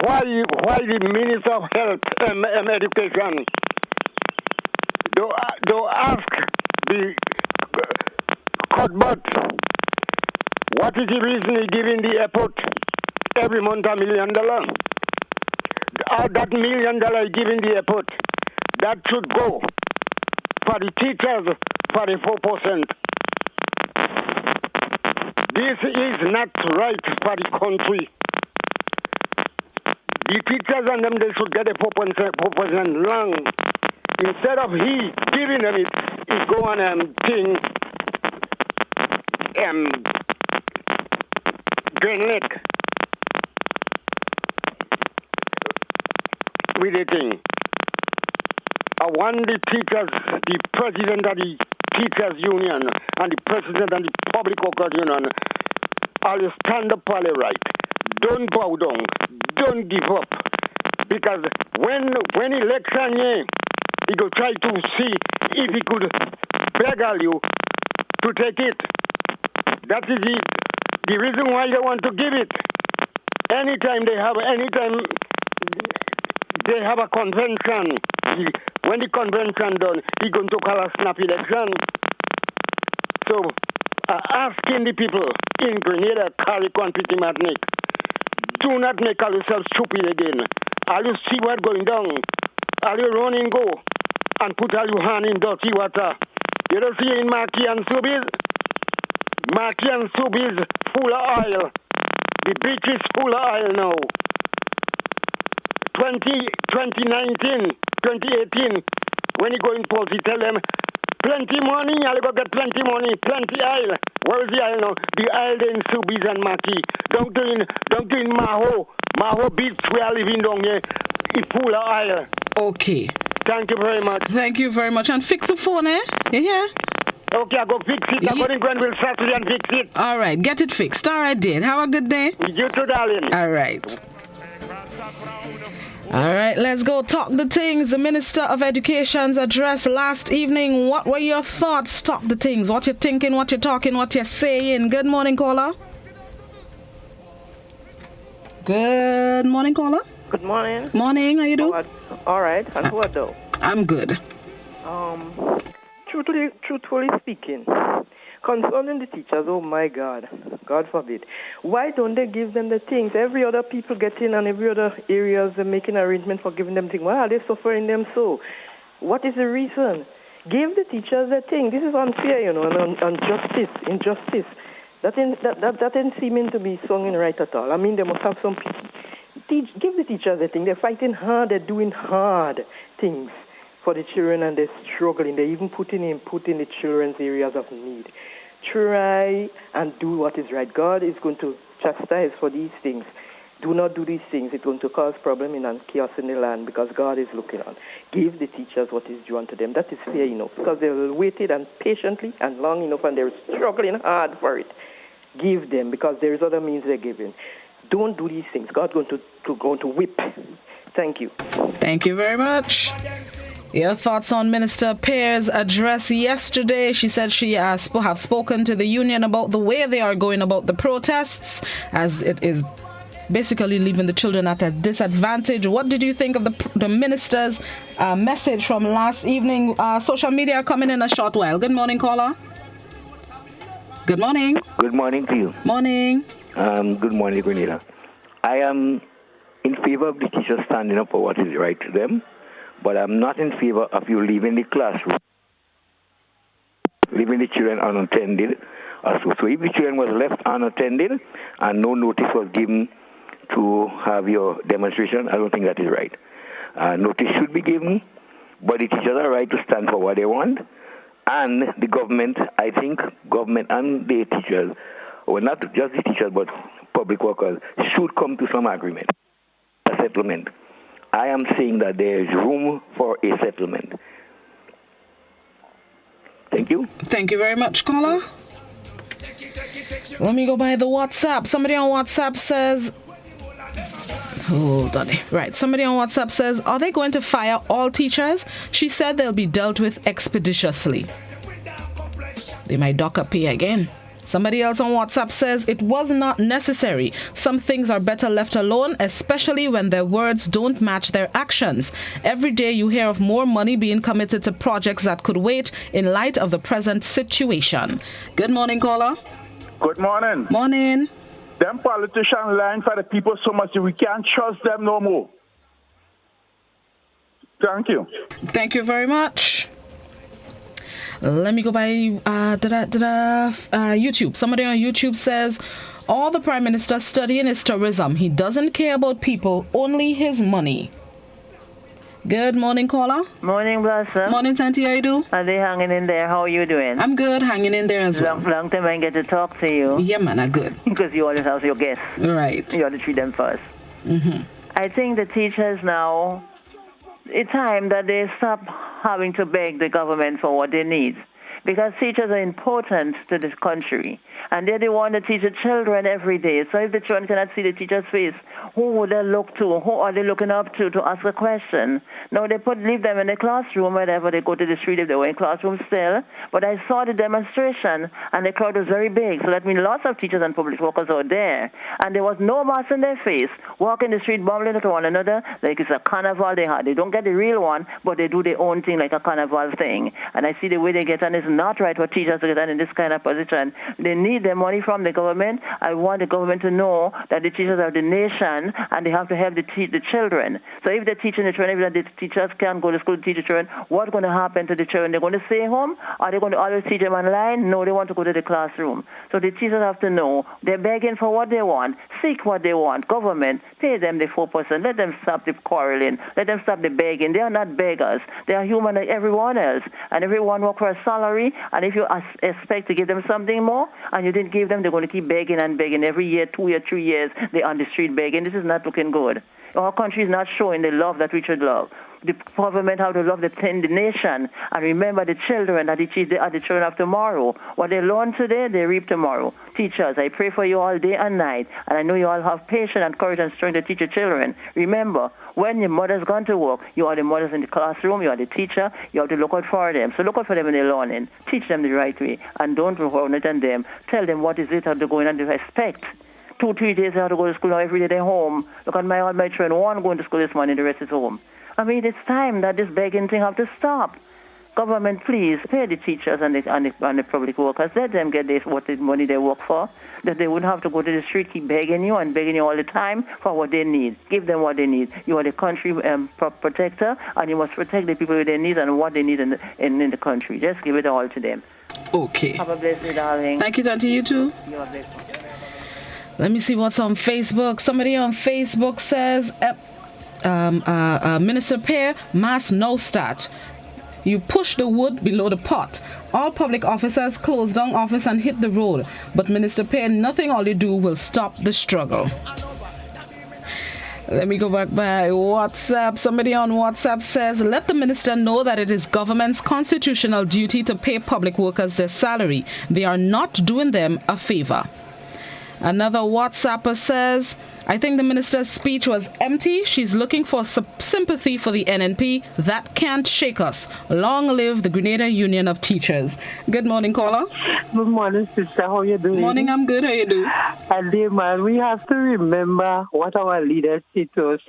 Speaker 9: Why the Minister of Health and Education don't ask the Cuthbert what is the reason he giving the airport every month $1 million? Out that $1 million he giving the airport, that should go for the teachers for the 4%. This is not right for the country. The teachers and them, they should get a 4% long. Instead of he giving them it, he go on and thing Green Lake with the thing. I want the teachers, the president of the teachers union and the president of the public workers union, all stand up for the right. Don't bow down. Don't give up. Because when election year, he go try to see if he could beg all you to take it. That is the reason why they want to give it. Anytime they have a convention, when the convention done, he going to call a snap election. So, asking the people in Grenada, Carrick, Petit Martinique, do not make yourself stupid again. Are you see what's going down? Are you running go and put all your hand in dirty water? You don't see in Marquis and Subiz? Marquis and Subiz full of oil. The beach is full of oil now. 2019, 2018, when you go in polls, you tell them, plenty money, you'll go get plenty money, plenty oil. Where is the oil now? The oil in Subiz and Marquis. Don't do in Maho Beach, we are living down here. It's full of oil.
Speaker 7: Okay.
Speaker 9: Thank you very much.
Speaker 7: Thank you very much. And fix the phone, eh? You hear?
Speaker 9: Okay, I go fix it. I go in Grenville Saturday and fix it.
Speaker 7: All right, get it fixed. All right, dear. Have a good day.
Speaker 9: You too, darling.
Speaker 7: All right. All right, let's go talk the things. The Minister of Education's address last evening. What were your thoughts? Talk the things. What you're thinking, what you're talking, what you're saying. Good morning, caller. Good morning, caller.
Speaker 3: Good morning.
Speaker 7: Morning, how you doing?
Speaker 3: All right, and who are those?
Speaker 7: I'm good.
Speaker 3: Truthfully speaking, concerning the teachers, oh my God, God forbid, why don't they give them the things? Every other people get in and every other areas they're making arrangements for giving them things. Why are they suffering them so? What is the reason? Give the teachers the thing. This is unfair, and injustice. That ain't seeming to be sung in right at all. I mean, they must have some give the teachers the thing. They're fighting hard. They're doing hard things for the children, and they're struggling. They're even putting the children's areas of need. Try and do what is right. God is going to chastise for these things. Do not do these things. It's going to cause problem and chaos in the land because God is looking on. Give the teachers what is due unto them. That is fair enough because they waited and patiently and long enough and they're struggling hard for it. Give them because there is other means they're giving. Don't do these things. God's going to whip. Thank you.
Speaker 7: Thank you very much. Your thoughts on Minister Pear's address yesterday? She said she have spoken to the union about the way they are going about the protests, as it is basically leaving the children at a disadvantage. What did you think of the minister's message from last evening? Social media coming in a short while. Good morning, caller. Good morning.
Speaker 10: Good morning to you.
Speaker 7: Morning.
Speaker 10: Good morning, Grenada. I am in favor of the teachers standing up for what is right to them, but I'm not in favor of you leaving the classroom, leaving the children unattended. So if the children was left unattended and no notice was given to have your demonstration, I don't think that is right. Notice should be given, but the teachers are right to stand for what they want. And the government, I think government and the teachers, well, not just the teachers, but public workers, should come to some agreement, a settlement. I am saying that there is room for a settlement. Thank you.
Speaker 7: Thank you very much, caller. Let me go by the WhatsApp. Somebody on WhatsApp says, hold on. Right. Somebody on WhatsApp says, are they going to fire all teachers? She said they'll be dealt with expeditiously. They might dock up pay again. Somebody else on WhatsApp says it was not necessary. Some things are better left alone, especially when their words don't match their actions. Every day you hear of more money being committed to projects that could wait in light of the present situation. Good morning, caller.
Speaker 12: Good morning.
Speaker 7: Morning.
Speaker 12: Them politicians lying for the people so much that we can't trust them no more. Thank you.
Speaker 7: Thank you very much. Let me go by YouTube. Somebody on YouTube says, all the Prime Minister studying is tourism. He doesn't care about people, only his money. Good morning, caller.
Speaker 13: Morning, Blossom.
Speaker 7: Morning, Tanti. How you do?
Speaker 13: Are they hanging in there? How are you doing?
Speaker 7: I'm good, hanging in there as well.
Speaker 13: Long time I get to talk to you.
Speaker 7: Yeah, man, I'm good.
Speaker 13: Because you always have your guests.
Speaker 7: Right.
Speaker 13: You have to treat them first.
Speaker 7: Mm-hmm.
Speaker 13: I think the teachers now, it's time that they stop having to beg the government for what they need. Because teachers are important to this country. And they're the one that teach the children every day. So if the children cannot see the teacher's face, who would they look to? Who are they looking up to ask a question? No, they leave them in the classroom whenever they go to the street if they were in classroom still. But I saw the demonstration, and the crowd was very big. So that means lots of teachers and public workers out there. And there was no mask in their face, walking the street, bumbling into one another like it's a carnival they had. They don't get the real one, but they do their own thing like a carnival thing. And I see the way they get on is not right for teachers to get on in this kind of position. They need their money from the government. I want the government to know that the teachers are the nation and they have to help the children. So if they're teaching the children, if the teachers can't go to school to teach the children, what's going to happen to the children? They're going to stay home? Are they going to always teach them online? No, they want to go to the classroom. So the teachers have to know they're begging for what they want, seek what they want. Government, pay them the 4%. Let them stop the quarreling. Let them stop the begging. They are not beggars. They are human like everyone else. And everyone works for a salary. And if you expect to give them something more and you didn't give them, they're going to keep begging and begging. Every year, 2 years, 3 years, they're on the street begging. This is not looking good. Our country is not showing the love that we should love. The government have to love the nation and remember the children that they are the children of tomorrow. What they learn today, they reap tomorrow. Teachers, I pray for you all day and night, and I know you all have patience and courage and strength to teach your children. Remember, when your mother's gone to work, you are the mothers in the classroom, you are the teacher, you have to look out for them. So look out for them in their learning. Teach them the right way, and don't run it on them. Tell them what is it, how to go in and respect. 2-3 days they have to go to school, now every day they're home. Look at all my children, one going to school this morning, the rest is home. I mean, it's time that this begging thing have to stop. Government, please pay the teachers and the public workers. Let them get what the money they work for. That they wouldn't have to go to the street, keep begging you all the time for what they need. Give them what they need. You are the country protector, and you must protect the people with their needs and what they need in the country. Just give it all to them.
Speaker 7: Okay.
Speaker 13: Have a blessed day, darling.
Speaker 7: Thank you, Tanti. You too.
Speaker 13: You are blessed.
Speaker 7: Let me see what's on Facebook. Somebody on Facebook says, Minister Pear, mass no start. You push the wood below the pot. All public officers close down office and hit the road. But Minister Pear, nothing all you do will stop the struggle. Let me go back by WhatsApp. Somebody on WhatsApp says, let the minister know that it is government's constitutional duty to pay public workers their salary. They are not doing them a favor. Another WhatsApper says, I think the minister's speech was empty. She's looking for sympathy for the NNP. That can't shake us. Long live the Grenada Union of Teachers. Good morning, caller.
Speaker 14: Good morning, sister. How are you doing?
Speaker 7: Morning, I'm good. How you do?
Speaker 14: Dear man, we have to remember what our leaders say to us.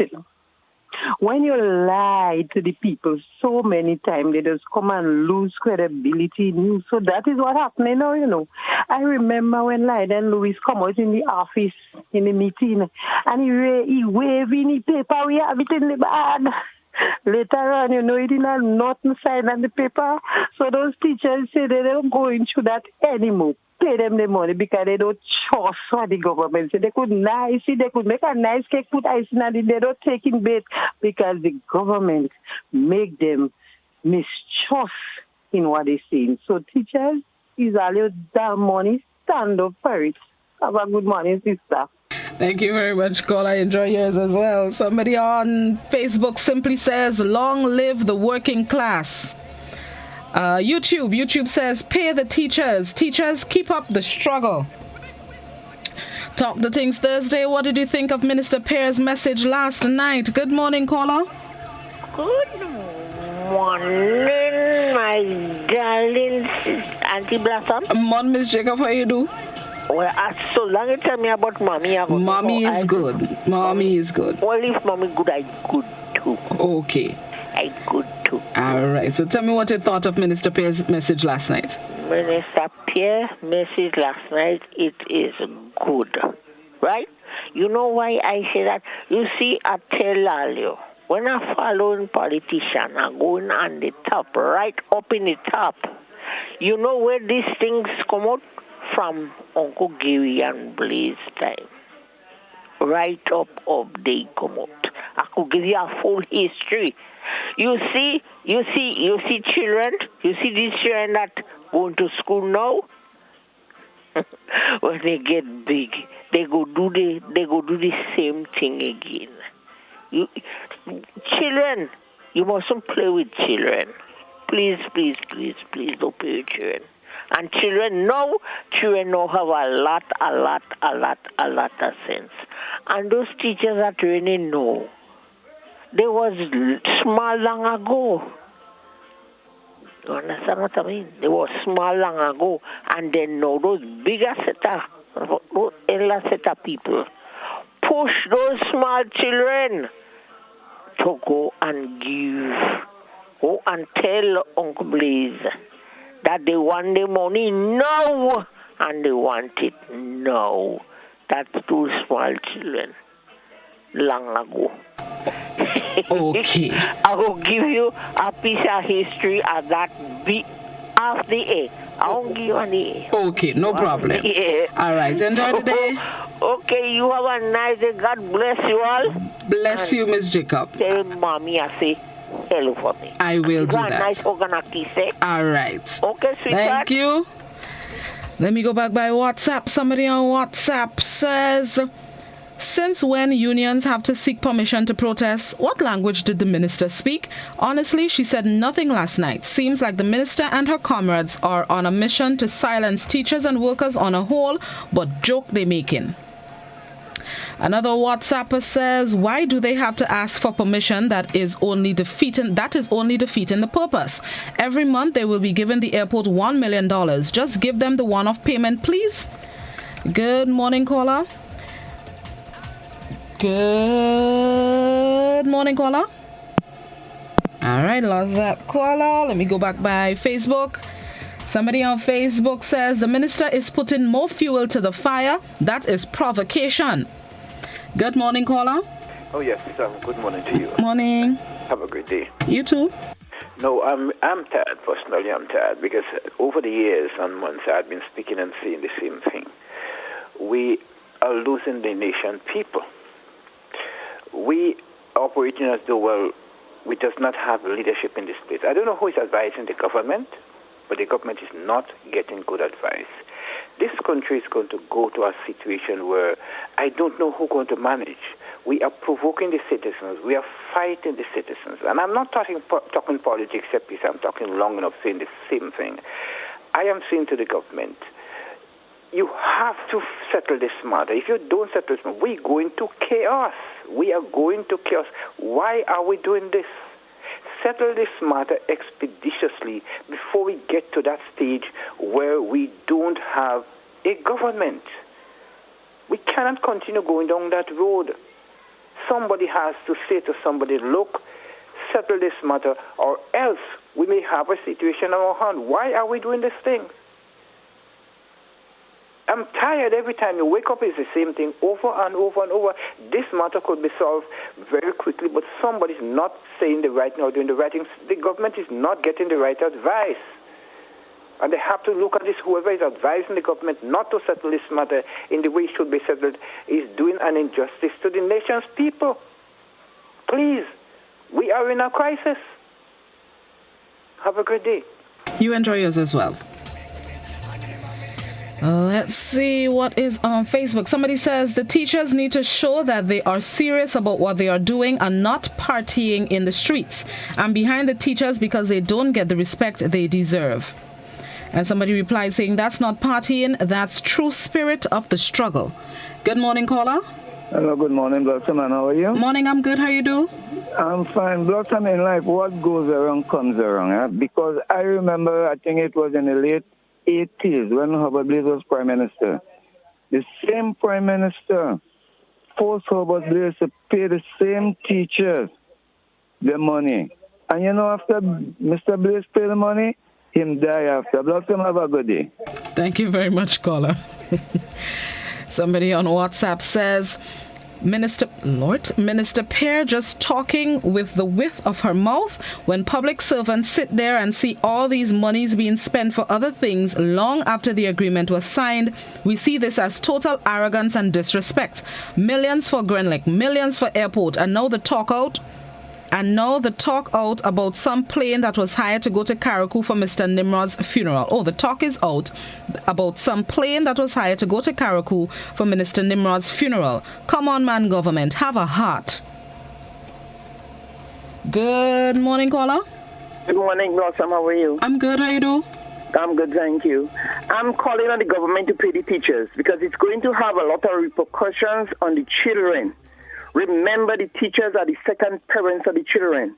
Speaker 14: When you lie to the people so many times, they just come and lose credibility in you. So that is what happening now, you know. I remember when Lyden Lewis come out in the office, in the meeting, and he waved in the paper, we have it in the bag. Later on, you know, it didn't have nothing signed on the paper. So those teachers say they don't go into that anymore. Pay them the money because they don't trust what the government say. They could make a nice cake, put ice in it. They don't take in bait because the government make them mistrust in what they're saying. So teachers, is all your damn money, stand up for it. Have a good morning, sister.
Speaker 7: Thank you very much, caller. Enjoy yours as well. Somebody on Facebook simply says, long live the working class. YouTube says, pay the teachers. Teachers, keep up the struggle. Talk the Things Thursday. What did you think of Minister Pear's message last night? Good morning, caller.
Speaker 15: Good morning, my darling
Speaker 2: Auntie Blossom.
Speaker 7: Mon, Miss Jacob, how you do?
Speaker 2: Well, so long you tell me about mommy.
Speaker 7: Mommy is good. Mommy is good.
Speaker 2: Well, if mommy good, I good too.
Speaker 7: Okay.
Speaker 2: I good too.
Speaker 7: All right. So tell me what you thought of Minister Pierre's message last night.
Speaker 2: Minister Pierre's message last night, it is good. Right? You know why I say that? You see, I tell you, when I follow politician, I'm going on the top, right up in the top. You know where these things come out? From Uncle Gary and Blaze time. Right up they come out. I could give you a full history. You see children, you see these children that going to school now. When they get big, they go do the same thing again. Children, you mustn't play with children. Please, please, please, please don't play with children. And children know have a lot of sense. And those teachers that really know, they was small long ago. You understand what I mean? They were small long ago. And they know those bigger set of people push those small children to go and tell Uncle Blaze that they want the money now, and they want it now. That's those small children long ago.
Speaker 7: Okay.
Speaker 2: I will give you a piece of history of that off the air. I won't give you an air.
Speaker 7: Okay, no problem. All right, enjoy the day.
Speaker 2: Okay, you have a nice day. God bless you all.
Speaker 7: Bless you, Miss Jacob.
Speaker 2: Tell mommy I say hello for me.
Speaker 7: I will do that.
Speaker 2: Nice
Speaker 7: all right.
Speaker 2: Okay, sweetheart.
Speaker 7: Thank you. Let me go back by WhatsApp. Somebody on WhatsApp says, since when unions have to seek permission to protest, what language did the minister speak? Honestly, she said nothing last night. Seems like the minister and her comrades are on a mission to silence teachers and workers on a whole, but joke they making. Another WhatsApper says, why do they have to ask for permission that is only defeating the purpose? Every month they will be giving the airport $1 million. Just give them the one-off payment, please. Good morning, caller. Good morning, caller. All right, lost that caller. Let me go back by Facebook. Somebody on Facebook says the minister is putting more fuel to the fire. That is provocation. Good morning, caller.
Speaker 11: Oh yes, good morning to you.
Speaker 7: Morning.
Speaker 11: Have a great day.
Speaker 7: You too.
Speaker 11: No, I'm tired. Personally, I'm tired because over the years and months I've been speaking and saying the same thing. We are losing the nation people. We operating as though we just not have leadership in this place. I don't know who is advising the government, but the government is not getting good advice. This country is going to go to a situation where I don't know who's going to manage. We are provoking the citizens. We are fighting the citizens. And I'm not talking politics, because I'm talking long enough saying the same thing. I am saying to the government, you have to settle this matter. If you don't settle this matter, we're going to chaos. We are going to chaos. Why are we doing this? Settle this matter expeditiously before we get to that stage where we don't have a government. We cannot continue going down that road. Somebody has to say to somebody, look, settle this matter, or else we may have a situation on our hand. Why are we doing this thing? I'm tired. Every time you wake up, it's the same thing over and over and over. This matter could be solved very quickly, but somebody's not saying the right thing or doing the right things. The government is not getting the right advice. And they have to look at this. Whoever is advising the government not to settle this matter in the way it should be settled is doing an injustice to the nation's people. Please, we are in a crisis. Have a great day.
Speaker 7: You enjoy yours as well. Let's see what is on Facebook. Somebody says the teachers need to show that they are serious about what they are doing and not partying in the streets. I'm behind the teachers because they don't get the respect they deserve. And somebody replied saying that's not partying, that's true spirit of the struggle. Good morning, caller.
Speaker 6: Hello, good morning, Blossom, and how are you?
Speaker 7: Morning, I'm good. How you do?
Speaker 6: I'm fine. Blossom, in life, what goes around comes around. Because I remember, I think it was in the late 80s when Herbert Blaze was Prime Minister. The same Prime Minister forced Herbert Blaze to pay the same teachers the money. And you know, after Mr. Blaze paid the money, him die after. Blossom, have a good day.
Speaker 7: Thank you very much, caller. Somebody on WhatsApp says, Minister Pear just talking with the width of her mouth. When public servants sit there and see all these monies being spent for other things long after the agreement was signed, we see this as total arrogance and disrespect. Millions for Grenada, millions for airport, and now the talk out about some plane that was hired to go to Karakou for Mr. Nimrod's funeral. Oh, the talk is out about some plane that was hired to go to Karakou for Minister Nimrod's funeral. Come on, man, government, have a heart. Good morning, caller.
Speaker 15: Good morning, Blossom. How are you?
Speaker 7: I'm good. How you do?
Speaker 15: I'm good, thank you. I'm calling on the government to pay the teachers because it's going to have a lot of repercussions on the children. Remember, the teachers are the second parents of the children.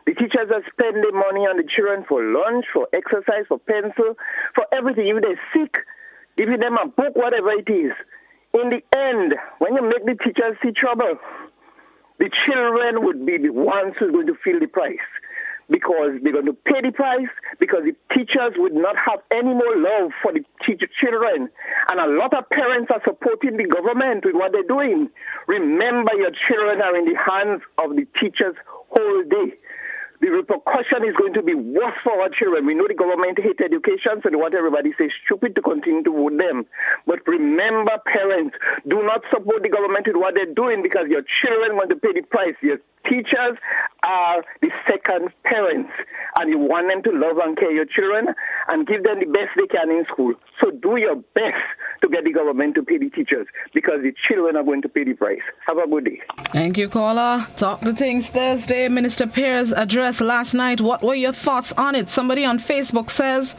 Speaker 15: The teachers are spending money on the children for lunch, for exercise, for pencil, for everything. If they're sick, giving them a book, whatever it is. In the end, when you make the teachers see trouble, the children would be the ones who are going to feel the price. Because they're going to pay the price, because the teachers would not have any more love for the children. And a lot of parents are supporting the government with what they're doing. Remember, your children are in the hands of the teachers whole day. The repercussion is going to be worse for our children. We know the government hates education, so they want everybody to say stupid to continue to vote them. But remember, parents, do not support the government with what they're doing because your children want to pay the price. Your teachers are the second parents, and you want them to love and care your children and give them the best they can in school. So do your best to get the government to pay the teachers because the children are going to pay the price. Have a good day.
Speaker 7: Thank you, caller. Talk the Things Thursday. Minister Pear's address last night. What were your thoughts on it? Somebody on Facebook says,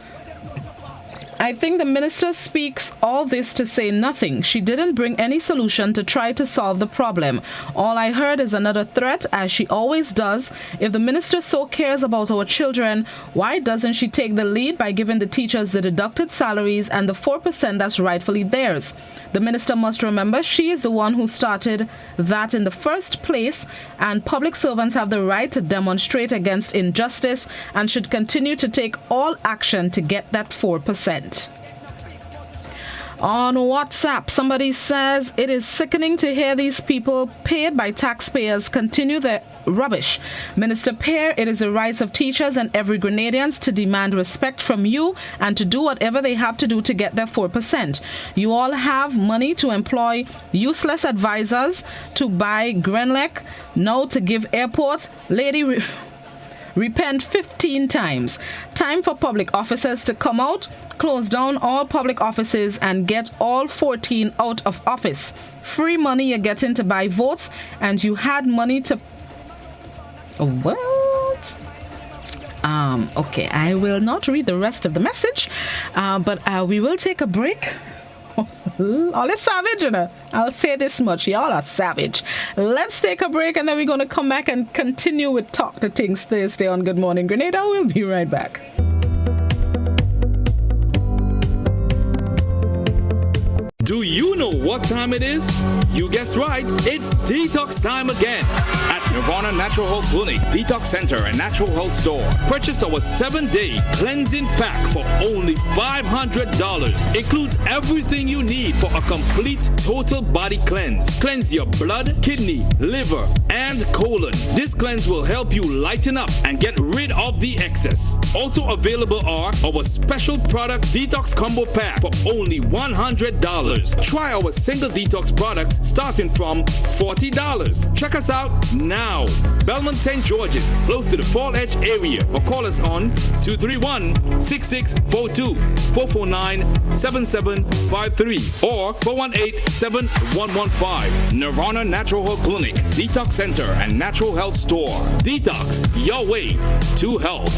Speaker 7: I think the minister speaks all this to say nothing. She didn't bring any solution to try to solve the problem. All I heard is another threat, as she always does. If the minister so cares about our children, why doesn't she take the lead by giving the teachers the deducted salaries and the 4% that's rightfully theirs? The minister must remember she is the one who started that in the first place, and public servants have the right to demonstrate against injustice and should continue to take all action to get that 4%. On WhatsApp, somebody says, it is sickening to hear these people paid by taxpayers continue their rubbish. Minister Pear, it is the rights of teachers and every Grenadians to demand respect from you and to do whatever they have to do to get their 4%. You all have money to employ useless advisors to buy Grenlec, now to give airport. Lady, repent 15 times. Time for public officers to come out, close down all public offices and get all 14 out of office. Free money you're getting to buy votes, and you had money to... What? Okay, I will not read the rest of the message, but we will take a break. All is savage, you know. I'll say this much, y'all are savage. Let's take a break and then we're going to come back and continue with Talk the Things Thursday on Good Morning Grenada. We'll be right back.
Speaker 23: Do you know what time it is? You guessed right, it's detox time again at Nirvana Natural Health Clinic, Detox Center and Natural Health Store. Purchase our 7-day cleansing pack for only $500. Includes everything you need for a complete total body cleanse. Cleanse your blood, kidney, liver, and colon. This cleanse will help you lighten up and get rid of the excess. Also available are our special product Detox Combo Pack for only $100. Try our single detox products starting from $40. Check us out now. Belmont St. George's, close to the Fall Edge area, or call us on 231-6642, 449-7753, or 418-7115. Nirvana Natural Health Clinic, Detox Center, and Natural Health Store. Detox, your way to health.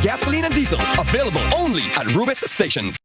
Speaker 16: gasoline and diesel. Available only at Rubis stations.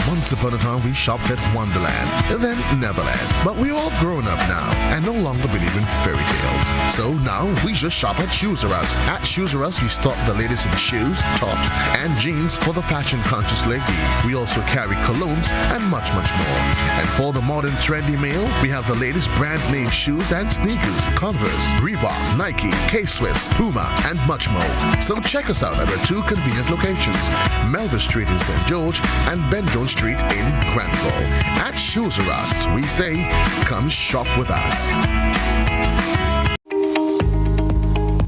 Speaker 17: Once upon a time, we shopped at Wonderland, then Neverland. But we're all grown up now and no longer believe in fairy tales. So now we just shop at Shoes R Us. At Shoes R Us, we stock the latest in shoes, tops, and jeans for the fashion-conscious lady. We also carry colognes and much, much more. And for the modern trendy male, we have the latest brand-name shoes and sneakers, Converse, Reebok, Nike, K-Swiss, Puma, and much more. So check us out at our two convenient locations, Melville Street in St. George and Ben Jones Street in Granville. At Shoes R Us, we say, come shop with us.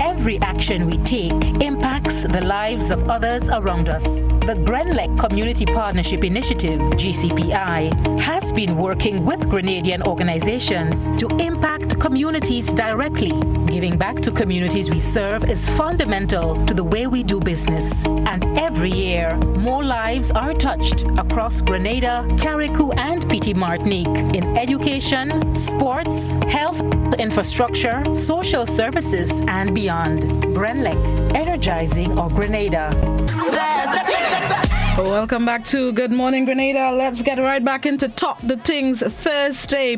Speaker 18: Every action we take impacts the lives of others around us. The Grenlec Community Partnership Initiative, GCPI, has been working with Grenadian organizations to impact communities directly. Giving back to communities we serve is fundamental to the way we do business. And every year, more lives are touched across Grenada, Carriacou, and Petite Martinique in education, sports, health, infrastructure, social services, and beyond. Grenlec, energizing of Grenada.
Speaker 7: Welcome back to Good Morning Grenada. Let's get right back into Talk the Things Thursday.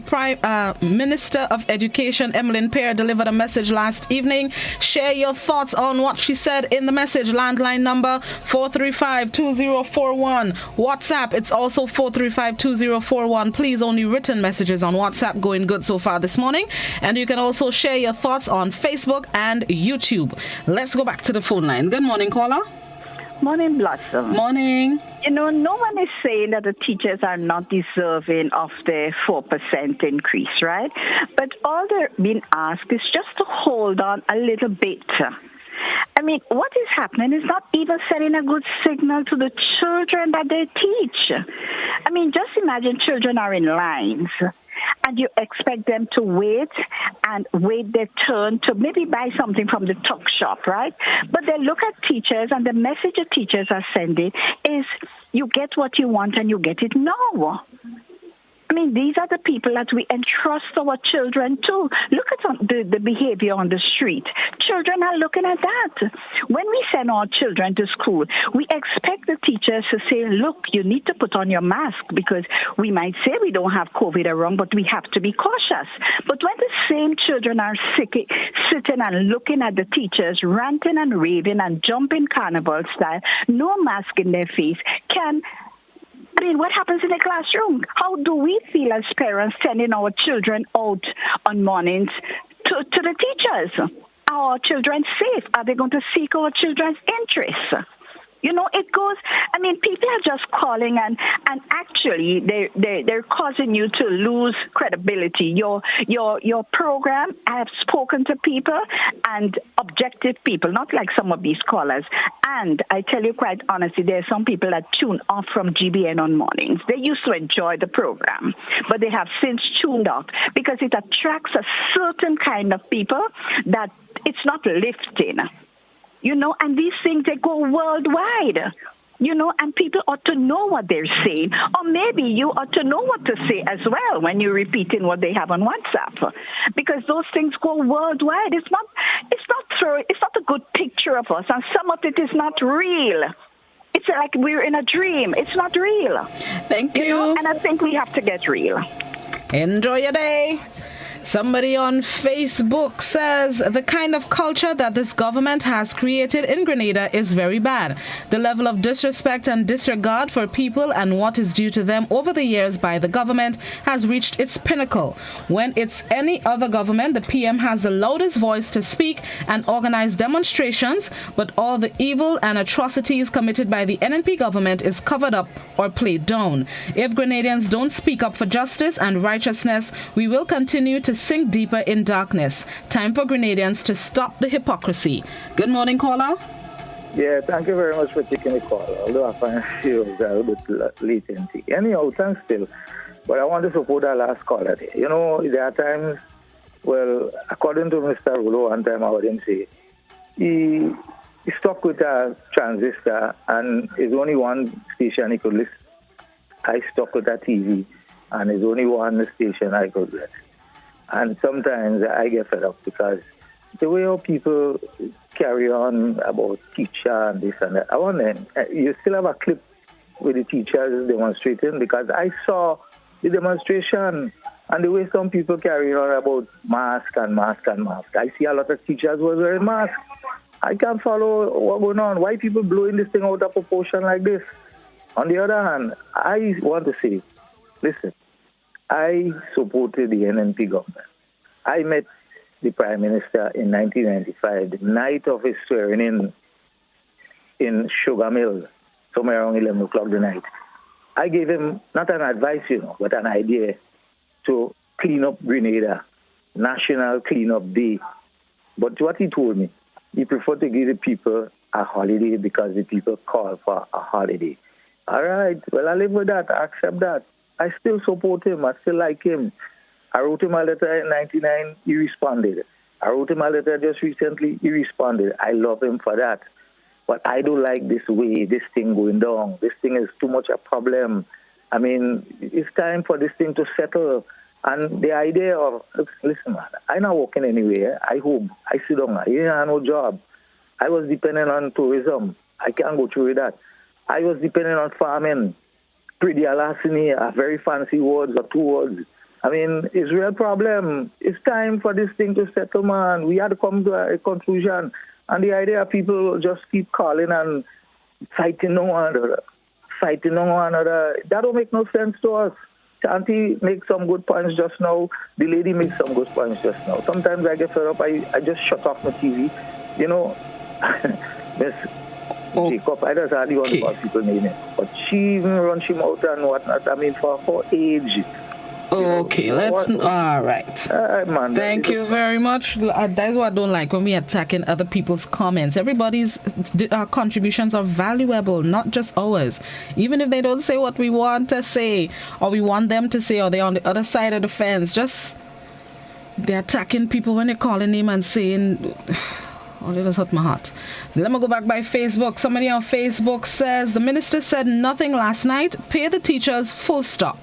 Speaker 7: Minister of Education Emmeline Pear delivered a message last evening. Share your thoughts on what she said in the message. Landline number 435-2041. WhatsApp, it's also 435-2041. Please, only written messages on WhatsApp going good so far this morning. And you can also share your thoughts on Facebook and YouTube. Let's go back to the phone line. Good morning, caller.
Speaker 19: Morning, Blossom.
Speaker 7: Morning.
Speaker 19: You know, no one is saying that the teachers are not deserving of the 4% increase, right? But all they're being asked is just to hold on a little bit. I mean, what is happening is not even sending a good signal to the children that they teach. I mean, just imagine children are in lines. And you expect them to wait their turn to maybe buy something from the tuck shop, right? But they look at teachers, and the message the teachers are sending is you get what you want and you get it now. I mean, these are the people that we entrust our children to. Look at the behavior on the street. Children are looking at that. When we send our children to school, we expect the teachers to say, look, you need to put on your mask because we might say we don't have COVID around, but we have to be cautious. But when the same children are sitting and looking at the teachers, ranting and raving and jumping carnival style, no mask in their face, I mean, what happens in the classroom? How do we feel as parents sending our children out on mornings to the teachers? Are our children safe? Are they going to seek our children's interests? You know, it goes, I mean, people are just calling and actually they're causing you to lose credibility. Your program, I have spoken to people and objective people, not like some of these callers. And I tell you quite honestly, there are some people that tune off from GBN on mornings. They used to enjoy the program, but they have since tuned off because it attracts a certain kind of people that it's not lifting. You know, and these things, they go worldwide, you know, and people ought to know what they're saying. Or maybe you ought to know what to say as well when you're repeating what they have on WhatsApp. Because those things go worldwide. It's not a good picture of us. And some of it is not real. It's like we're in a dream. It's not real.
Speaker 7: Thank you.
Speaker 19: You know? And I think we have to get real.
Speaker 7: Enjoy your day. Somebody on Facebook says the kind of culture that this government has created in Grenada is very bad. The level of disrespect and disregard for people and what is due to them over the years by the government has reached its pinnacle. When it's any other government, the PM has the loudest voice to speak and organize demonstrations, but all the evil and atrocities committed by the NNP government is covered up or played down. If Grenadians don't speak up for justice and righteousness, we will continue to sink deeper in darkness. Time for Grenadians to stop the hypocrisy. Good morning, caller.
Speaker 6: Yeah, thank you very much for taking the call, although I find you a little bit latency. Anyhow, thanks still. But I want to support that last caller there. You know, there are times, well, according to Mr. Rulo, one time I heard him say, he stuck with a transistor and it's only one station he could listen. I stuck with a TV and it's only one station I could get. And sometimes I get fed up because the way how people carry on about teacher and this and that. I wonder, you still have a clip with the teachers demonstrating? Because I saw the demonstration and the way some people carry on about mask and mask and mask. I see a lot of teachers were wearing masks. I can't follow what's going on. Why people blowing this thing out of proportion like this? On the other hand, I want to say, listen, I supported the NNP government. I met the Prime Minister in 1995, the night of his swearing in Sugar Mill, somewhere around 11 o'clock the night. I gave him not an advice, but an idea to clean up Grenada, National Cleanup Day. But what he told me, he preferred to give the people a holiday because the people call for a holiday. All right, well, I live with that. I accept that. I still support him. I still like him. I wrote him a letter in 1999. He responded. I wrote him a letter just recently. He responded. I love him for that. But I don't like this way, this thing going down. This thing is too much a problem. I mean, it's time for this thing to settle. And the idea of, listen, man, I'm not working anywhere. I home. I sit down. I didn't have no job. I was dependent on tourism. I can't go through with that. I was dependent on farming. Pretty alasini, a very fancy words or two words. I mean, it's a real problem. It's time for this thing to settle, man. We had to come to a conclusion. And the idea of people just keep calling and fighting one another, that don't make no sense to us. Auntie makes some good points just now. The lady makes some good points just now. Sometimes I get fed up. I just shut off my TV. Miss Jacob, I just hardly want to call people name it. But she even runs him out and whatnot. I mean, for her age.
Speaker 7: Okay, all right.
Speaker 6: Man,
Speaker 7: thank you very much. That's what I don't like when we attacking other people's comments. Everybody's contributions are valuable, not just ours. Even if they don't say what we want to say, or we want them to say, or they're on the other side of the fence, just they're attacking people when they're calling them and saying... Oh, let us hurt my heart. Let me go back by Facebook. Somebody on Facebook says, the minister said nothing last night. Pay the teachers, full stop.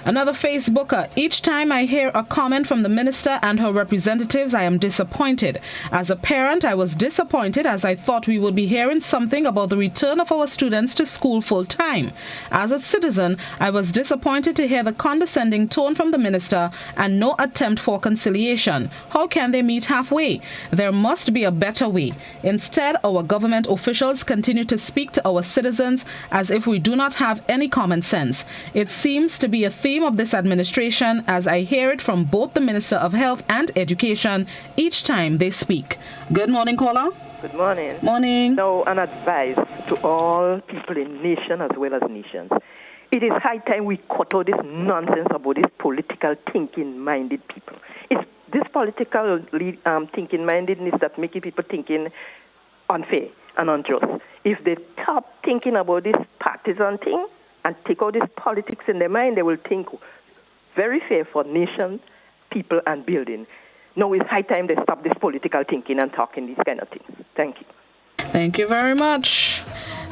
Speaker 7: Another Facebooker, each time I hear a comment from the minister and her representatives, I am disappointed. As a parent, I was disappointed as I thought we would be hearing something about the return of our students to school full time. As a citizen, I was disappointed to hear the condescending tone from the minister and no attempt for conciliation. How can they meet halfway? There must be a better way. Instead, our government officials continue to speak to our citizens as if we do not have any common sense. It seems to be a theme of this administration as I hear it from both the Minister of Health and Education each time they speak. Good morning, caller.
Speaker 3: Good morning.
Speaker 7: Morning.
Speaker 3: Now, an advice to all people in nation as well as nations. It is high time we cut out this nonsense about this political thinking-minded people. It's this political thinking-mindedness that making people thinking unfair and unjust. If they stop thinking about this partisan thing, and take out this politics in their mind, they will think very fair for nation, people, and building. Now it's high time they stop this political thinking and talking these kind of things. Thank you.
Speaker 7: Thank you very much.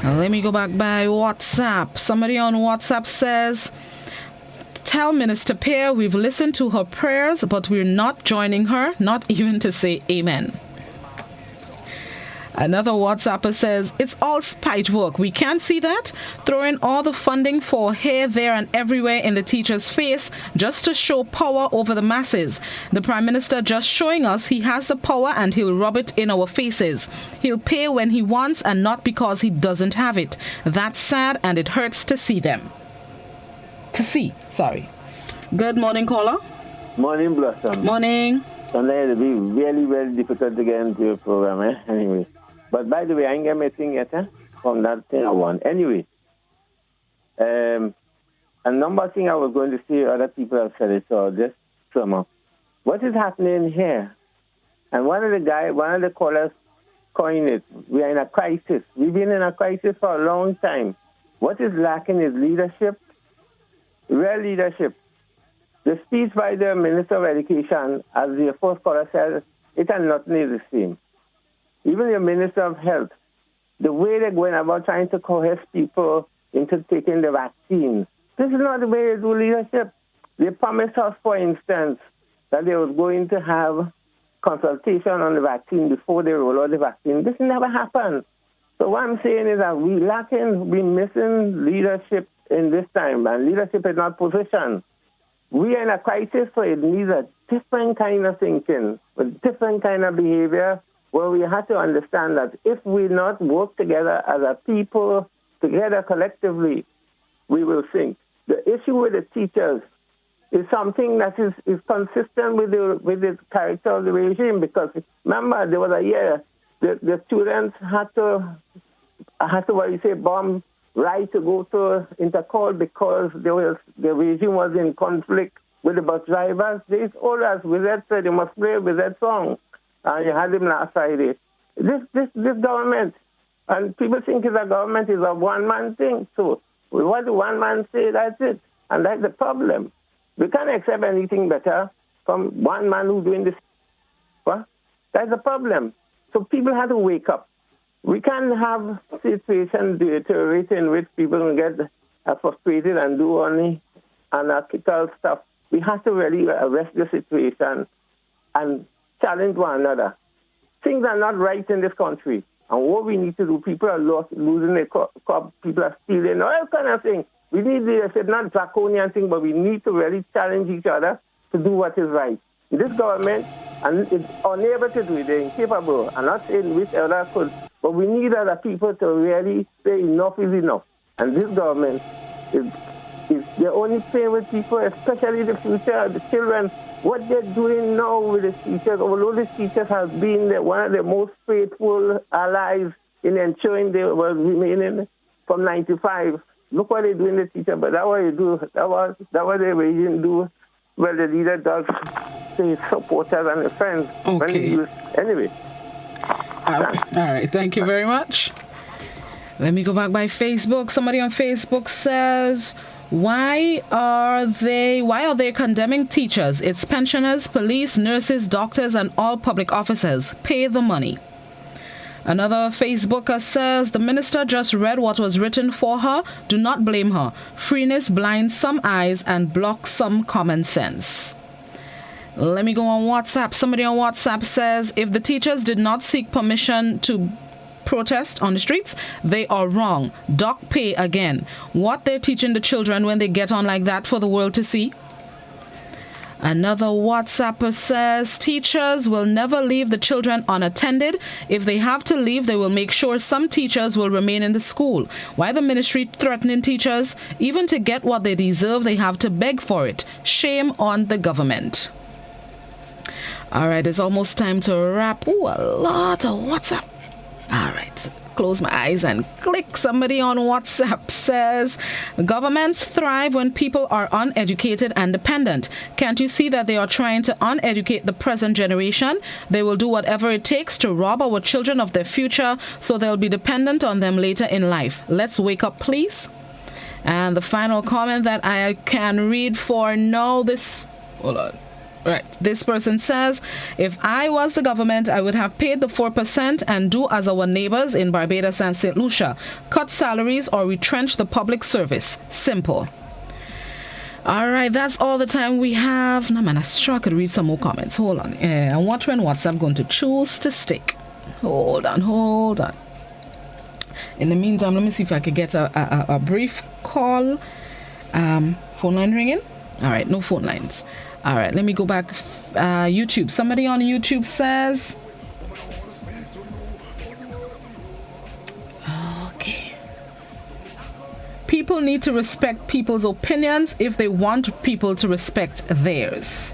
Speaker 7: Now let me go back by WhatsApp. Somebody on WhatsApp says, tell Minister Peer we've listened to her prayers, but we're not joining her, not even to say amen. Another WhatsApper says, it's all spite work. We can't see that. Throwing all the funding for here, there, and everywhere in the teacher's face just to show power over the masses. The Prime Minister just showing us he has the power and he'll rub it in our faces. He'll pay when he wants and not because he doesn't have it. That's sad and it hurts to see them. Sorry. Good morning, caller.
Speaker 20: Morning, Blossom.
Speaker 7: Morning.
Speaker 20: Sometimes it'll be really, very difficult to get into your program, Anyway. But by the way, I ain't getting anything yet, from that thing I want. Anyway, a number of things I was going to say, other people have said it, so just sum up. What is happening here? And one of the callers coined it. We are in a crisis. We've been in a crisis for a long time. What is lacking is leadership, real leadership. The speech by the Minister of Education, as the first caller said, it and nothing is the same. Even the Minister of Health, the way they're going about trying to coerce people into taking the vaccine, this is not the way they do leadership. They promised us, for instance, that they was going to have consultation on the vaccine before they roll out the vaccine. This never happened. So what I'm saying is that we missing leadership in this time, and leadership is not position. We are in a crisis, so it needs a different kind of thinking, a different kind of behavior, where we have to understand that if we not work together as a people, together collectively, we will sink. The issue with the teachers is something that is consistent with the character of the regime, because remember, there was a year the students had to what you say, bomb right to go to intercall because the regime was in conflict with the bus drivers. They told us, Wizard said you must play with that song, and you had him last Friday. This government, and people think the government is a one-man thing, so what the one man say, that's it, and that's the problem. We can't accept anything better from one man who's doing this. What? That's the problem. So people have to wake up. We can't have situations deteriorate in which people get frustrated and do only anarchical stuff. We have to really arrest the situation and challenge one another. Things are not right in this country. And what we need to do, people are losing their crop, people are stealing, all kind of things. We need leadership, not draconian thing, but we need to really challenge each other to do what is right. This government is unable to do it. They're incapable. I'm not saying which other could, but we need other people to really say enough is enough. And this government is they're only playing with people, especially the future, the children. What they're doing now with the teachers, although the teachers have been one of the most faithful allies in ensuring they were remaining from 95. Look what they do in the teacher, but that's what they do. That what the regime do. Well, the leader does say his supporters and his friends.
Speaker 7: Okay.
Speaker 20: Anyway.
Speaker 7: All right. Thank you very much. Let me go back by Facebook. Somebody on Facebook says, Why are they condemning teachers? It's pensioners, police, nurses, doctors, and all public officers. Pay the money. Another Facebooker says, the minister just read what was written for her. Do not blame her. Freeness blinds some eyes and blocks some common sense. Let me go on WhatsApp. Somebody on WhatsApp says, if the teachers did not seek permission to protest on the streets, they are wrong. Doc pay again. What they're teaching the children when they get on like that for the world to see? Another WhatsApper says, teachers will never leave the children unattended. If they have to leave, they will make sure some teachers will remain in the school. Why the ministry threatening teachers? Even to get what they deserve, they have to beg for it. Shame on the government. All right, it's almost time to wrap. Ooh, a lot of WhatsApp. All right, close my eyes and click. Somebody on WhatsApp says, governments thrive when people are uneducated and dependent. Can't you see that they are trying to uneducate the present generation? They will do whatever it takes to rob our children of their future, so they'll be dependent on them later in life. Let's wake up, please. And the final comment that I can read for now, hold on. Right. This person says, if I was the government, I would have paid the 4% and do as our neighbors in Barbados and St. Lucia. Cut salaries or retrench the public service. Simple. All right, that's all the time we have. No, man, I sure I could read some more comments. Hold on. And watch when WhatsApp going to choose to stick. Hold on. In the meantime, let me see if I could get a brief call. Phone line ringing? All right, no phone lines. All right, let me go back. YouTube. Somebody on YouTube says, okay. People need to respect people's opinions if they want people to respect theirs.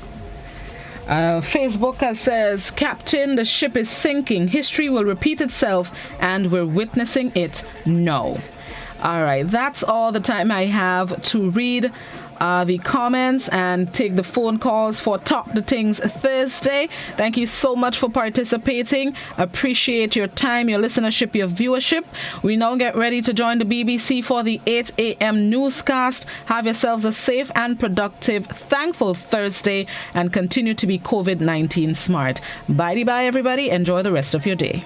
Speaker 7: Facebooker says, Captain, the ship is sinking. History will repeat itself and we're witnessing it now. All right, that's all the time I have to read the comments and take the phone calls for Talk the Things Thursday. Thank you so much for participating. Appreciate your time, your listenership, your viewership. We now get ready to join the BBC for the 8 a.m. newscast. Have yourselves a safe and productive, thankful Thursday and continue to be COVID-19 smart. Bye-bye, everybody. Enjoy the rest of your day.